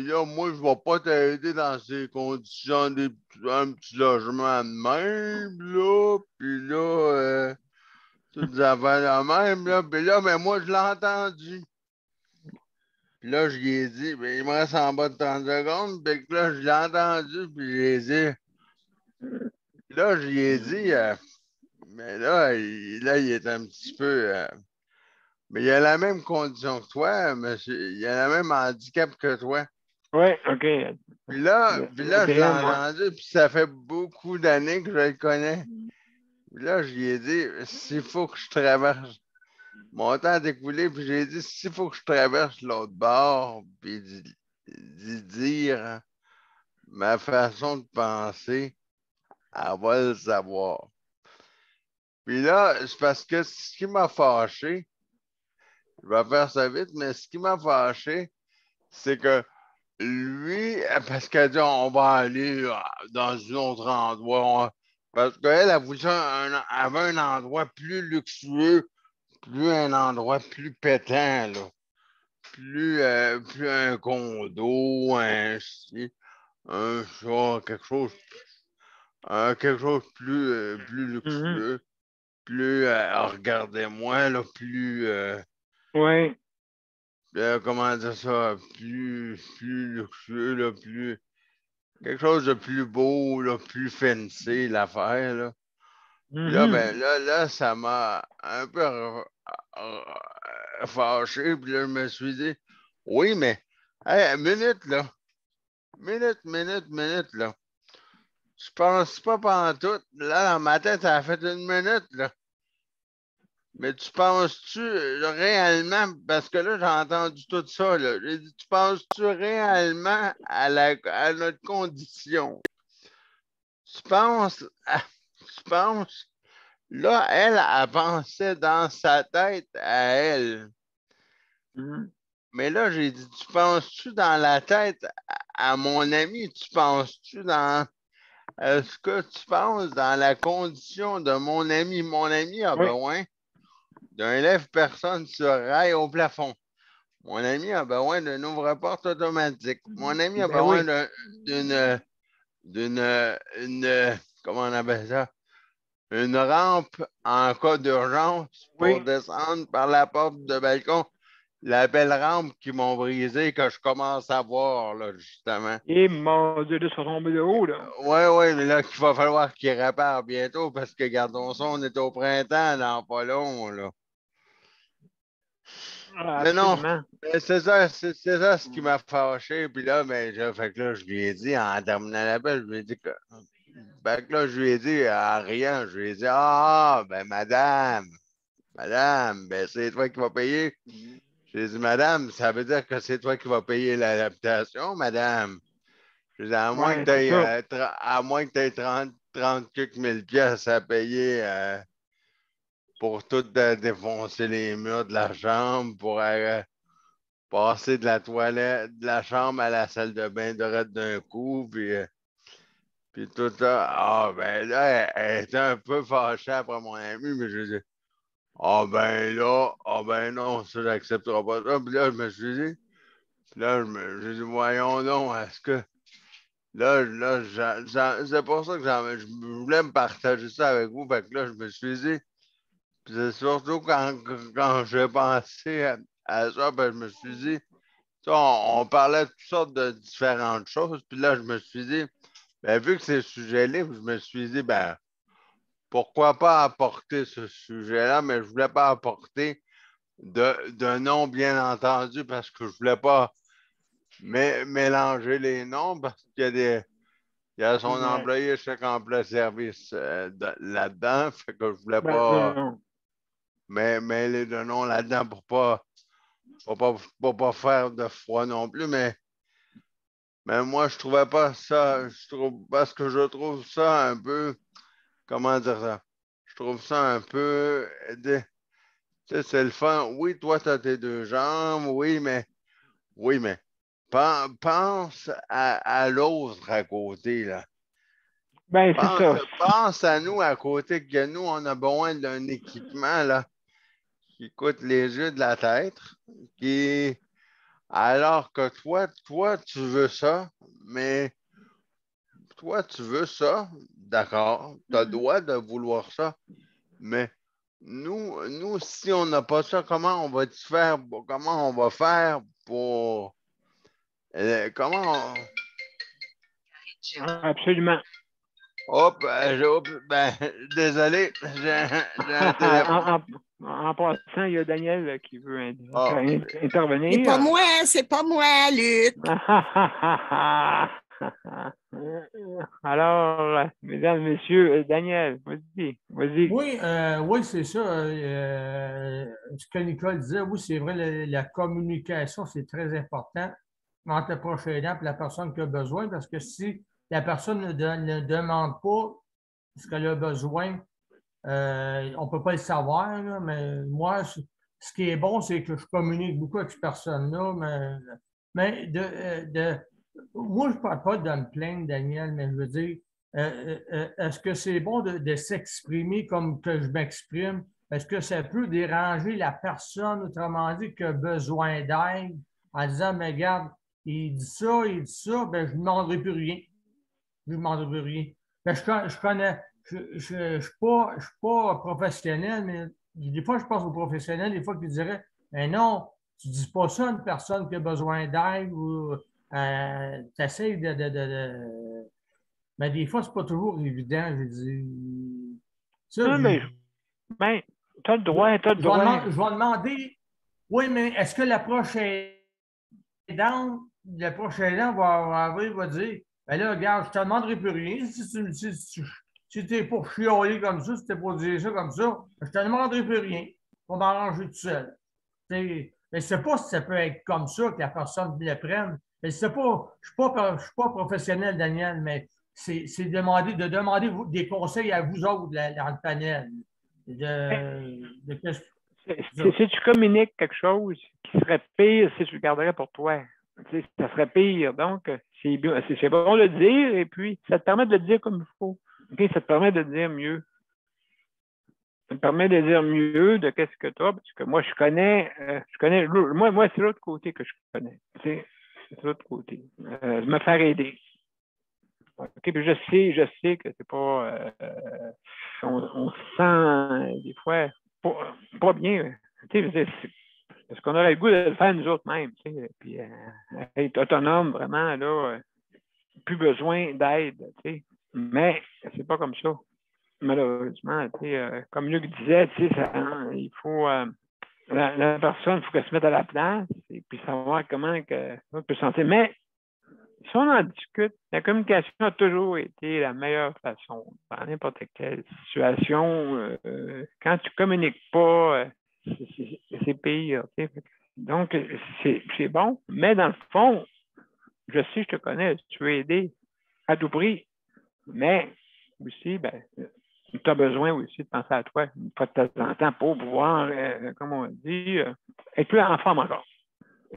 là, moi, je vais pas t'aider dans ces conditions un petit logement de même, là. Puis là, toutes affaires de même, là. Puis là, ben moi, je l'ai entendu. Puis là, je lui ai dit, ben, il me reste en bas de 30 secondes. Puis là, je l'ai entendu, puis j'ai dit. Là, je lui ai dit, mais là, il est un petit peu. Mais il a la même condition que toi, monsieur. Il a le même handicap que toi. Oui, OK. Puis là, je l'ai entendu, puis ça fait beaucoup d'années que je le connais. Puis là, je lui ai dit, s'il faut que je traverse. Mon temps est écoulé, puis j'ai dit, s'il faut que je traverse l'autre bord, puis d'y dire ma façon de penser, elle va le savoir. Puis là, c'est parce que ce qui m'a fâché, Je vais faire ça vite, mais ce qui m'a fâché, c'est que lui, parce qu'elle dit on va aller dans un autre endroit. Parce qu'elle avait un endroit plus luxueux, plus un endroit plus pétant, là. Plus un condo, un chat, quelque chose plus luxueux, plus regardez-moi, là, plus Oui. comment dire ça, plus luxueux, là, plus quelque chose de plus beau, là, plus fancy, l'affaire, là. Puis là, ben, là, ça m'a un peu fâché. Puis là, je me suis dit, oui, mais, hey, minute, là. Minute, là. Je pense pas pantoute. Là, dans ma tête, ça a fait une minute, là. Mais tu penses-tu réellement, parce que là, j'ai entendu tout ça, là. J'ai dit, tu penses-tu réellement à notre condition? Tu penses, là, elle pensait dans sa tête à elle. Mais là, j'ai dit, tu penses-tu dans la tête à mon ami? Tu penses-tu dans... Est-ce que tu penses dans la condition de mon ami? Mon ami a besoin d'un lève-personne sur rail au plafond. Mon ami a besoin d'un ouvre-porte automatique. Mon ami a besoin d'une... Comment on appelle ça? Une rampe en cas d'urgence pour descendre par la porte de balcon. La belle rampe qui m'ont brisé que je commence à voir, là, justement. Et mon Dieu, de se tomber de haut, là. Oui, mais là, qu'il va falloir qu'il répare bientôt parce que, gardons ça, on est au printemps, dans pas long, là. Mais non, c'est ça ce qui m'a fâché. Puis là, fait que là, je lui ai dit, en terminant l'appel, je lui ai dit que. Fait que là, je lui ai dit, en riant, je lui ai dit, ben, madame, ben, c'est toi qui vas payer. J'ai dit, madame, ça veut dire que c'est toi qui vas payer l'adaptation, madame. J'ai dit, à moins que tu aies 30 quelques mille piastres à payer pour tout défoncer les murs de la chambre, pour passer de la toilette, de la chambre à la salle de bain d'un coup, puis tout ça. Ben là, elle était un peu fâchée après mon ami, mais je dis, ben non, ça, j'accepterai pas ça. Puis là, je me suis dit, j'ai dit, voyons donc, est-ce que. Là, c'est pour ça que je voulais me partager ça avec vous. Fait que là, je me suis dit, puis c'est surtout quand j'ai pensé à ça, ben, je me suis dit, on parlait de toutes sortes de différentes choses. Puis là, je me suis dit, ben, vu que c'est sujet libre, je me suis dit, ben, pourquoi pas apporter ce sujet-là, mais je ne voulais pas apporter de nom, bien entendu, parce que je ne voulais pas mélanger les noms, parce qu'il y a son employé, chaque emploi-service là-dedans, fait que je ne voulais pas mêler de noms là-dedans pour pas faire de froid non plus, mais moi, je trouvais pas ça, parce que je trouve ça un peu, comment dire ça? Je trouve ça un peu, tu sais, c'est le fun. Oui, toi, tu as tes deux jambes, oui, mais pense à l'autre à côté, là. Ben, c'est ça. Pense à nous à côté, que nous, on a besoin d'un équipement, là, qui coûte les yeux de la tête, alors que toi, tu veux ça, mais toi, tu veux ça, d'accord, tu as le droit de vouloir ça, mais nous, si on n'a pas ça, comment on va faire pour... comment Absolument. Désolé, j'ai un téléphone. En passant, il y a Daniel qui veut intervenir. C'est pas moi, Luc. Alors, mesdames, messieurs, Daniel, vas-y. Oui, c'est ça. Ce que Nicole disait, oui, c'est vrai, la communication, c'est très important entre le proche aidant et la personne qui a besoin, parce que si la personne ne demande pas ce qu'elle a besoin, on ne peut pas le savoir, là, mais moi, ce qui est bon, c'est que je communique beaucoup avec cette personne-là, mais moi, je ne parle pas de me plaindre, Daniel, mais je veux dire, est-ce que c'est bon de s'exprimer comme que je m'exprime? Est-ce que ça peut déranger la personne, autrement dit, qui a besoin d'aide, en disant, mais regarde, il dit ça, ben, je ne demanderai plus rien. Je ne demanderai plus rien. Ben, je ne suis pas professionnel, mais des fois, je pense aux professionnels, des fois, qui diraient, mais non, tu ne dis pas ça à une personne qui a besoin d'aide ou tu essaies mais des fois, ce n'est pas toujours évident, je dis. Ça, non, mais tu as le droit, tu as le droit. Je vais demander, oui, mais est-ce que l'approche aidante va dire, ben là, regarde, je ne te demanderai plus rien. Si tu es pour chioler comme ça, si tu es pour dire ça comme ça, je ne te demanderai plus rien. On va m'arranger tout seul. Mais je ne sais pas si ça peut être comme ça que la personne le prenne. Je ne suis pas professionnel, Daniel, mais c'est de demander des conseils à vous autres dans le panel. Si tu communiques quelque chose qui serait pire si tu le garderais pour toi, ça serait pire. Donc, c'est bon de le dire et puis ça te permet de le dire comme il faut. Okay? Ça te permet de dire mieux. Ça te permet de dire mieux de qu'est-ce que tu as, parce que moi, je connais moi, c'est l'autre côté que je connais. C'est l'autre côté. Me faire aider. Okay? Puis je sais que c'est pas. On se sent des fois pas bien. Parce qu'on aurait le goût de le faire nous autres mêmes. Puis être autonome, vraiment, là, plus besoin d'aide. Mais c'est pas comme ça. Malheureusement, comme Luc disait, il faut. La personne, il faut qu'elle se mette à la place et puis savoir comment elle peut se sentir. Mais si on en discute, la communication a toujours été la meilleure façon dans n'importe quelle situation. Quand tu ne communiques pas, c'est pire. Donc, c'est bon. Mais dans le fond, je sais, je te connais, tu veux aider à tout prix. Mais aussi, tu as besoin aussi de penser à toi une fois de temps en temps pour pouvoir, comme on dit, être plus en forme encore.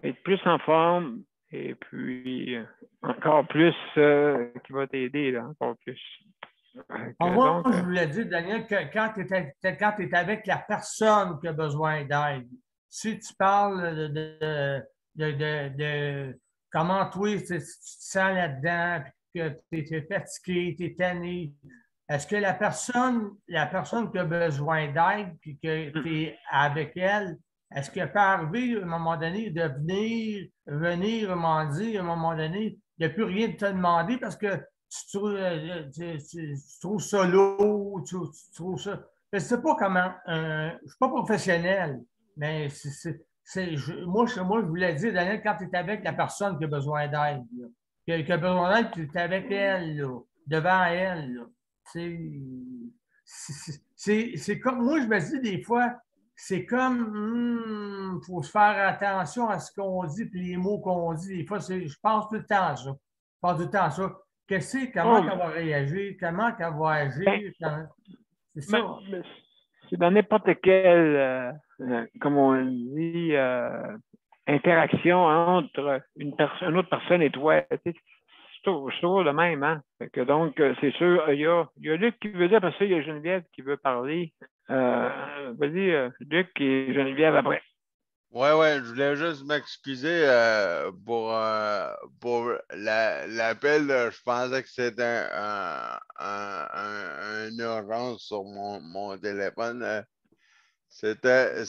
Être plus en forme et puis encore plus qui va t'aider, là, encore plus. Moi, je voulais dire, Daniel, que quand tu es avec la personne qui a besoin d'aide, si tu parles de comment toi, tu te sens là-dedans, que tu es fatigué, tu es tanné, est-ce que la personne qui a besoin d'aide, puis que tu es avec elle, est-ce qu'elle peut arriver à un moment donné de venir, à un moment donné, de plus rien te demander parce que tu trouves ça lourd, tu trouves ça. Je ne sais pas comment. Je ne suis pas professionnel, mais moi, je voulais dire, Daniel, quand tu es avec la personne qui a besoin d'aide, qui a besoin d'aide, tu es avec elle, là, devant elle. Là. C'est comme. Moi, je me dis des fois, c'est comme. Faut se faire attention à ce qu'on dit et les mots qu'on dit. Des fois, je pense tout le temps à ça. Je pense tout le temps à ça. Comment elle va réagir? Comment elle va agir? C'est ça. C'est dans n'importe quelle, comme on dit, interaction entre une autre personne et toi. C'est toujours le même. Hein? Donc, c'est sûr, il y a Luc qui veut dire, parce qu'il y a Geneviève qui veut parler. Vas-y, Luc et Geneviève après. Oui, je voulais juste m'excuser pour l'appel. Je pensais que c'était une urgence sur mon téléphone. C'était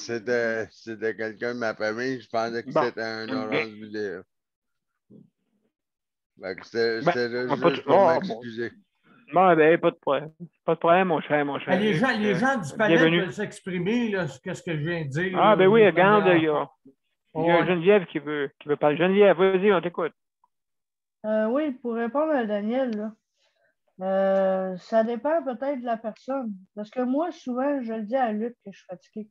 quelqu'un de ma famille. Je pensais que c'était une urgence vidéo. C'était juste pour m'excuser. Pas de problème. Pas de problème, mon cher. Les gens du panel peuvent s'exprimer, qu'est-ce que je viens de dire. Ah, oui, regarde, il y a Geneviève qui veut parler. Geneviève, vas-y, on t'écoute. Oui, pour répondre à Daniel, là, ça dépend peut-être de la personne. Parce que moi, souvent, je le dis à Luc que je suis fatigué.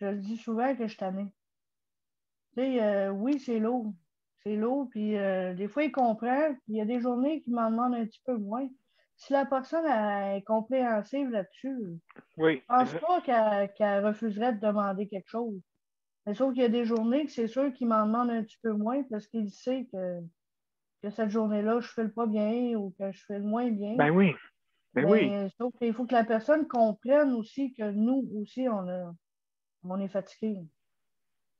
Je le dis souvent que je suis tanné. Tu sais, oui, c'est lourd. C'est lourd, puis des fois, il comprend. Il y a des journées qui m'en demandent un petit peu moins. Si la personne est compréhensive là-dessus, oui, je ne pense pas qu'elle refuserait de demander quelque chose. Mais sauf qu'il y a des journées que c'est sûr qu'il m'en demande un petit peu moins parce qu'il sait que cette journée-là, je ne fais le pas bien ou que je fais le moins bien. Ben oui. Ben oui. Sauf qu'il faut que la personne comprenne aussi que nous aussi, on est fatigué.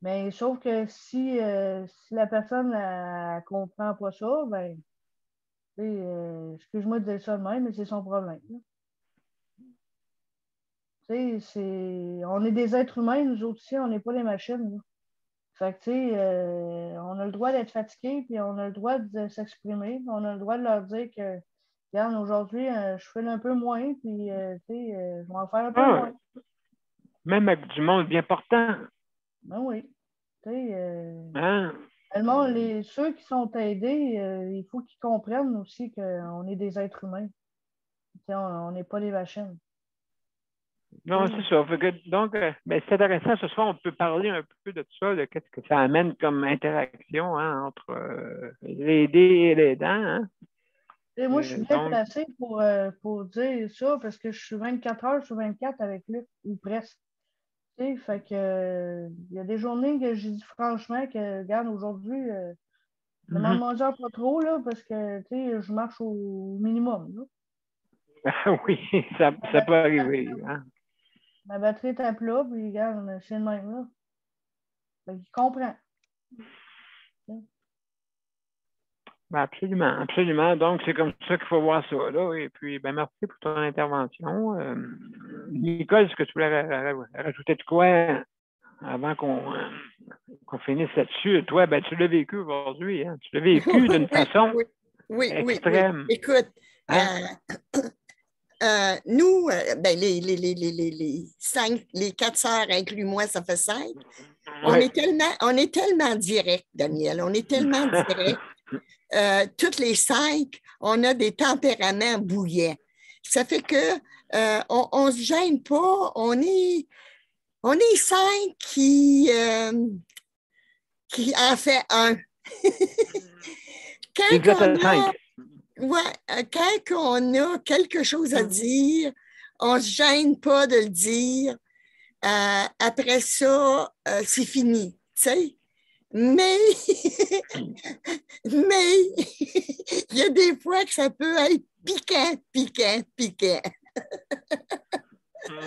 Mais sauf que si la personne ne comprend pas ça, ben, excuse-moi de dire ça de même, mais c'est son problème. On est des êtres humains, nous autres aussi, on n'est pas des machines. Là. Fait que, on a le droit d'être fatigué, puis on a le droit de s'exprimer, on a le droit de leur dire que, regarde, aujourd'hui, je fais un peu moins, puis, je vais en faire un peu moins. Même avec du monde bien portant. Ben oui. Hein? Ceux qui sont aidés, il faut qu'ils comprennent aussi qu'on est des êtres humains. On n'est pas des machines. Non, c'est ça. Donc, c'est intéressant. Ce soir, on peut parler un peu de tout ça, de ce que ça amène comme interaction entre l'aider et l'aidant. Hein? Moi, je suis bien placée pour dire ça parce que je suis 24 heures sur 24 avec lui, ou presque. Fait que il y a des journées que j'ai dit franchement que, regarde, aujourd'hui, demande-moi pas trop, là, parce que je marche au minimum. Oui, ça peut arriver. Hein? Ma batterie est à plat, puis regarde, c'est le même là. Fait qu'il comprend. Ben absolument, absolument. Donc, c'est comme ça qu'il faut voir ça. Là. Et puis, merci pour ton intervention. Nicole, est-ce que tu voulais rajouter de quoi avant qu'on finisse là-dessus? Toi, tu l'as vécu aujourd'hui. Hein? Tu l'as vécu d'une façon extrême. Oui. Écoute, nous, les 4 sœurs, inclus moi, ça fait 5. On est tellement direct, Daniel. On est tellement direct. Toutes les 5, on a des tempéraments bouillants. Ça fait que on ne se gêne pas. On est 5 qui en fait un. Quand on a quelque chose à dire, on ne se gêne pas de le dire. Après ça, c'est fini, tu sais. Mais il y a des fois que ça peut être piquant.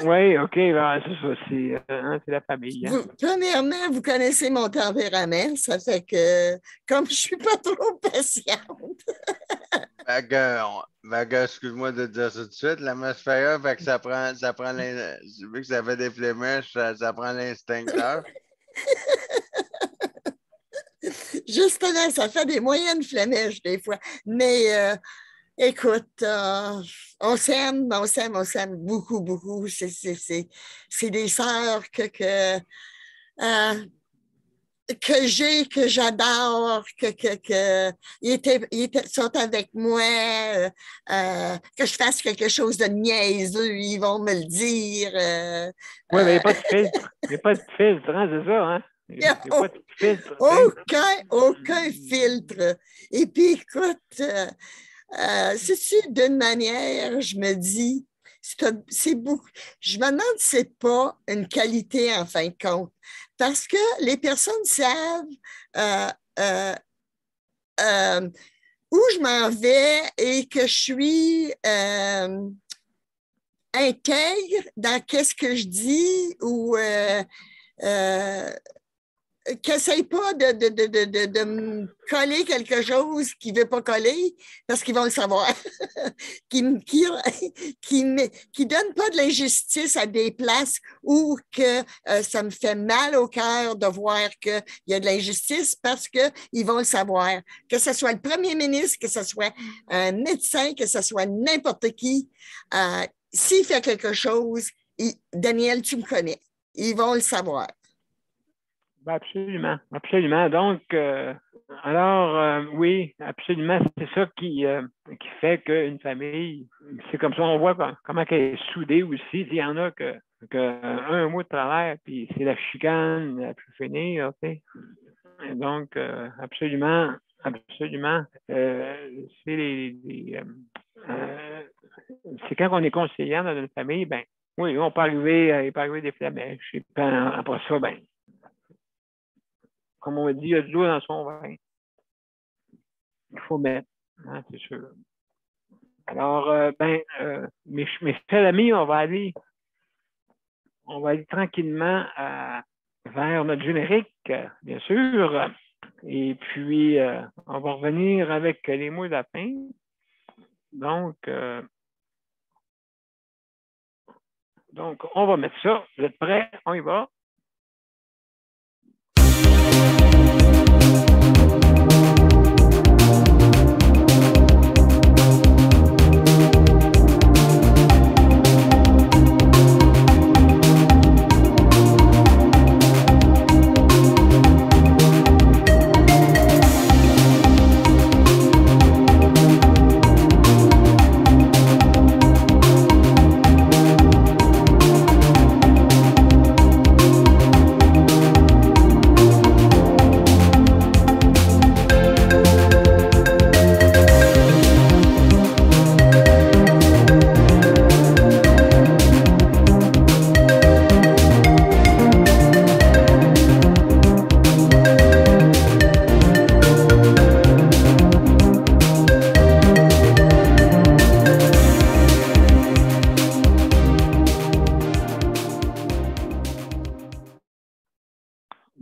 Oui, OK, c'est ça, c'est la famille. Hein? Premièrement, vous connaissez mon tempérament, ça fait que comme je ne suis pas trop patiente. Excuse-moi de dire ça tout de suite, la l'atmosphère, fait que ça prend vu que ça fait des flémèches, ça prend l'instincteur. Justement, ça fait des moyennes flémèches des fois. Mais écoute, on s'aime beaucoup. C'est des sœurs que j'adore, ils sont avec moi, que je fasse quelque chose de niaiseux, ils vont me le dire. Oui, mais il n'y a pas de filtre. Il n'y a pas de filtre, hein, c'est ça, hein? Il n'y a pas de filtre. Aucun filtre. Et puis, écoute, c'est-tu d'une manière, je me dis, c'est beaucoup. Je me demande si c'est pas une qualité en fin de compte. Parce que les personnes savent où je m'en vais et que je suis intègre dans qu'est-ce que je dis ou qu'ils n'essayent pas de me coller quelque chose qu'ils ne veulent pas coller parce qu'ils vont le savoir. Qui ne donnent pas de l'injustice à des places où que, ça me fait mal au cœur de voir qu'il y a de l'injustice parce qu'ils vont le savoir. Que ce soit le premier ministre, que ce soit un médecin, que ce soit n'importe qui, s'il fait quelque chose, Daniel, tu me connais, ils vont le savoir. Absolument, absolument. Donc, oui, absolument, c'est ça qui fait qu'une famille, c'est comme ça, on voit comment elle est soudée aussi. Il y en a que un mot de travers, puis c'est la chicane, elle peut finir, tu sais. Donc, absolument, c'est quand on est conseillant dans une famille, oui, il peut arriver des flamèches, et puis après ça, comme on dit, il y a de l'eau dans son vin. Il faut mettre, hein, c'est sûr. Alors, mes chers amis, on va aller tranquillement vers notre générique, bien sûr. Et puis, on va revenir avec les mots de la fin. Donc, on va mettre ça. Vous êtes prêts? On y va.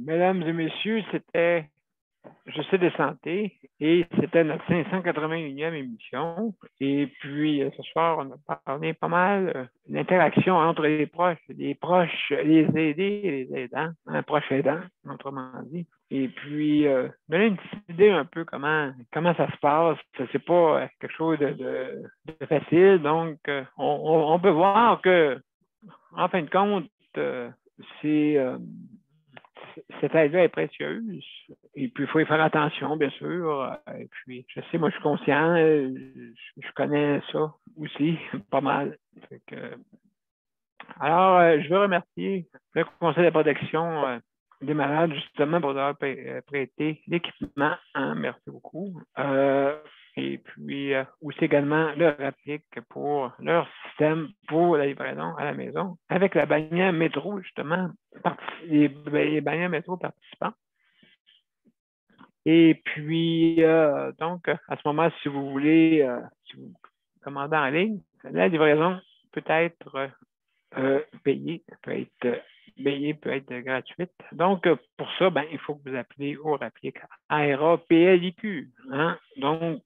Mesdames et messieurs, c'était Je sais de santé et c'était notre 581e émission. Et puis, ce soir, on a parlé pas mal de l'interaction entre les proches, les aidés et les aidants, un proche aidant, autrement dit. Et puis, donner une petite idée un peu comment ça se passe. C'est pas quelque chose de facile. Donc, on peut voir que, en fin de compte, cette aide-là est précieuse. Et puis, il faut y faire attention, bien sûr. Et puis, je sais, moi, je suis conscient. Je connais ça aussi, pas mal. Alors, je veux remercier le Conseil de protection des malades, justement, pour avoir prêté l'équipement. Hein, merci beaucoup. Et puis, aussi également le RAPIC pour leur système pour la livraison à la maison, avec la bannière métro, justement, les bannières métro participants. Et puis, donc, à ce moment, si vous voulez, si vous commandez en ligne, la livraison peut être payée, peut être gratuite. Donc, pour ça, il faut que vous appelez au RAPIC, RAPLIQ. Hein? Donc,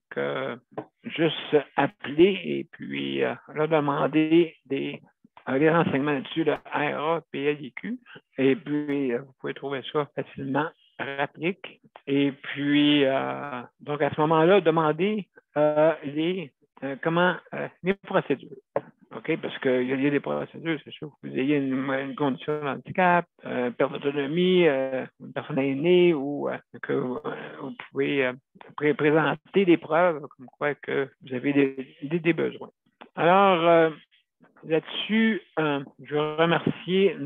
juste appeler et puis leur demander des renseignements là-dessus, le RAPLIQ. Et puis, vous pouvez trouver ça facilement RAPIC. Et puis, donc, à ce moment-là, demandez les procédures. OK? Parce qu'il y a des procédures, c'est sûr. Que vous ayez une condition de handicap, perte d'autonomie, une personne aînée, ou que vous pouvez présenter des preuves comme quoi que vous avez des besoins. Alors, là-dessus, je veux remercier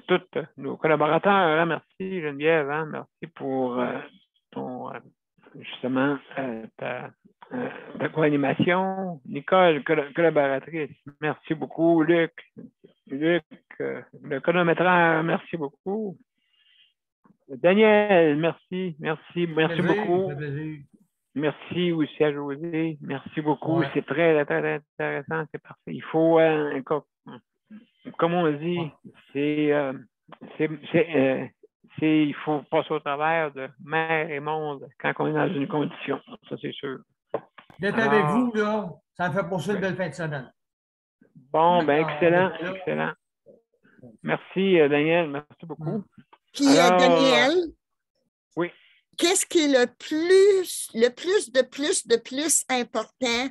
tous nos collaborateurs. Merci Geneviève, hein? Merci pour ton justement ta co-animation. Nicole, collaboratrice, merci beaucoup. Luc, le chronométreur, merci beaucoup. Daniel, merci beaucoup. Merci aussi à José, merci beaucoup. Ouais. C'est très, très intéressant, c'est parfait. Il faut, comme on dit, il faut passer au travers de mer et monde quand on est dans une condition. Ça, c'est sûr. D'être avec vous, là, ça me fait pour ça une belle fin de semaine. Bon, excellent. Merci, Daniel. Merci beaucoup. Puis, Daniel. Oui. Qu'est-ce qui est le plus important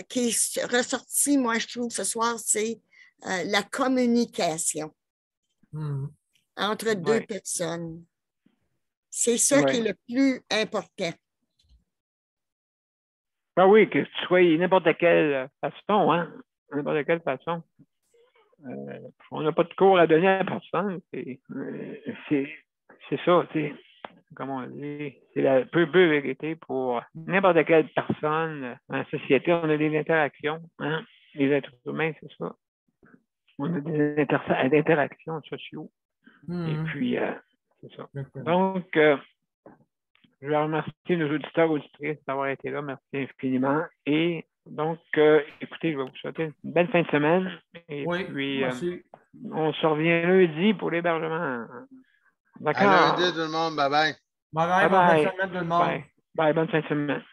qui est ressorti, moi, je trouve, ce soir, c'est la communication entre deux personnes. C'est ça qui est le plus important. Ben oui, que tu sois n'importe quelle façon, hein? N'importe quelle façon. On n'a pas de cours à donner à personne. C'est ça, comme on dit, c'est la peu vérité pour n'importe quelle personne dans la société. On a des interactions, hein? Les êtres humains, c'est ça. On a des interactions sociaux. Et puis, C'est ça. Donc, je vais remercier nos auditeurs et auditrices d'avoir été là. Merci infiniment. Et donc, écoutez, je vais vous souhaiter une belle fin de semaine. Et puis, on se revient lundi pour l'hébergement. D'accord. À lundi, tout le monde. Bye-bye. Bye-bye. Bonne fin de semaine, tout le monde. Bye. Bonne fin de semaine.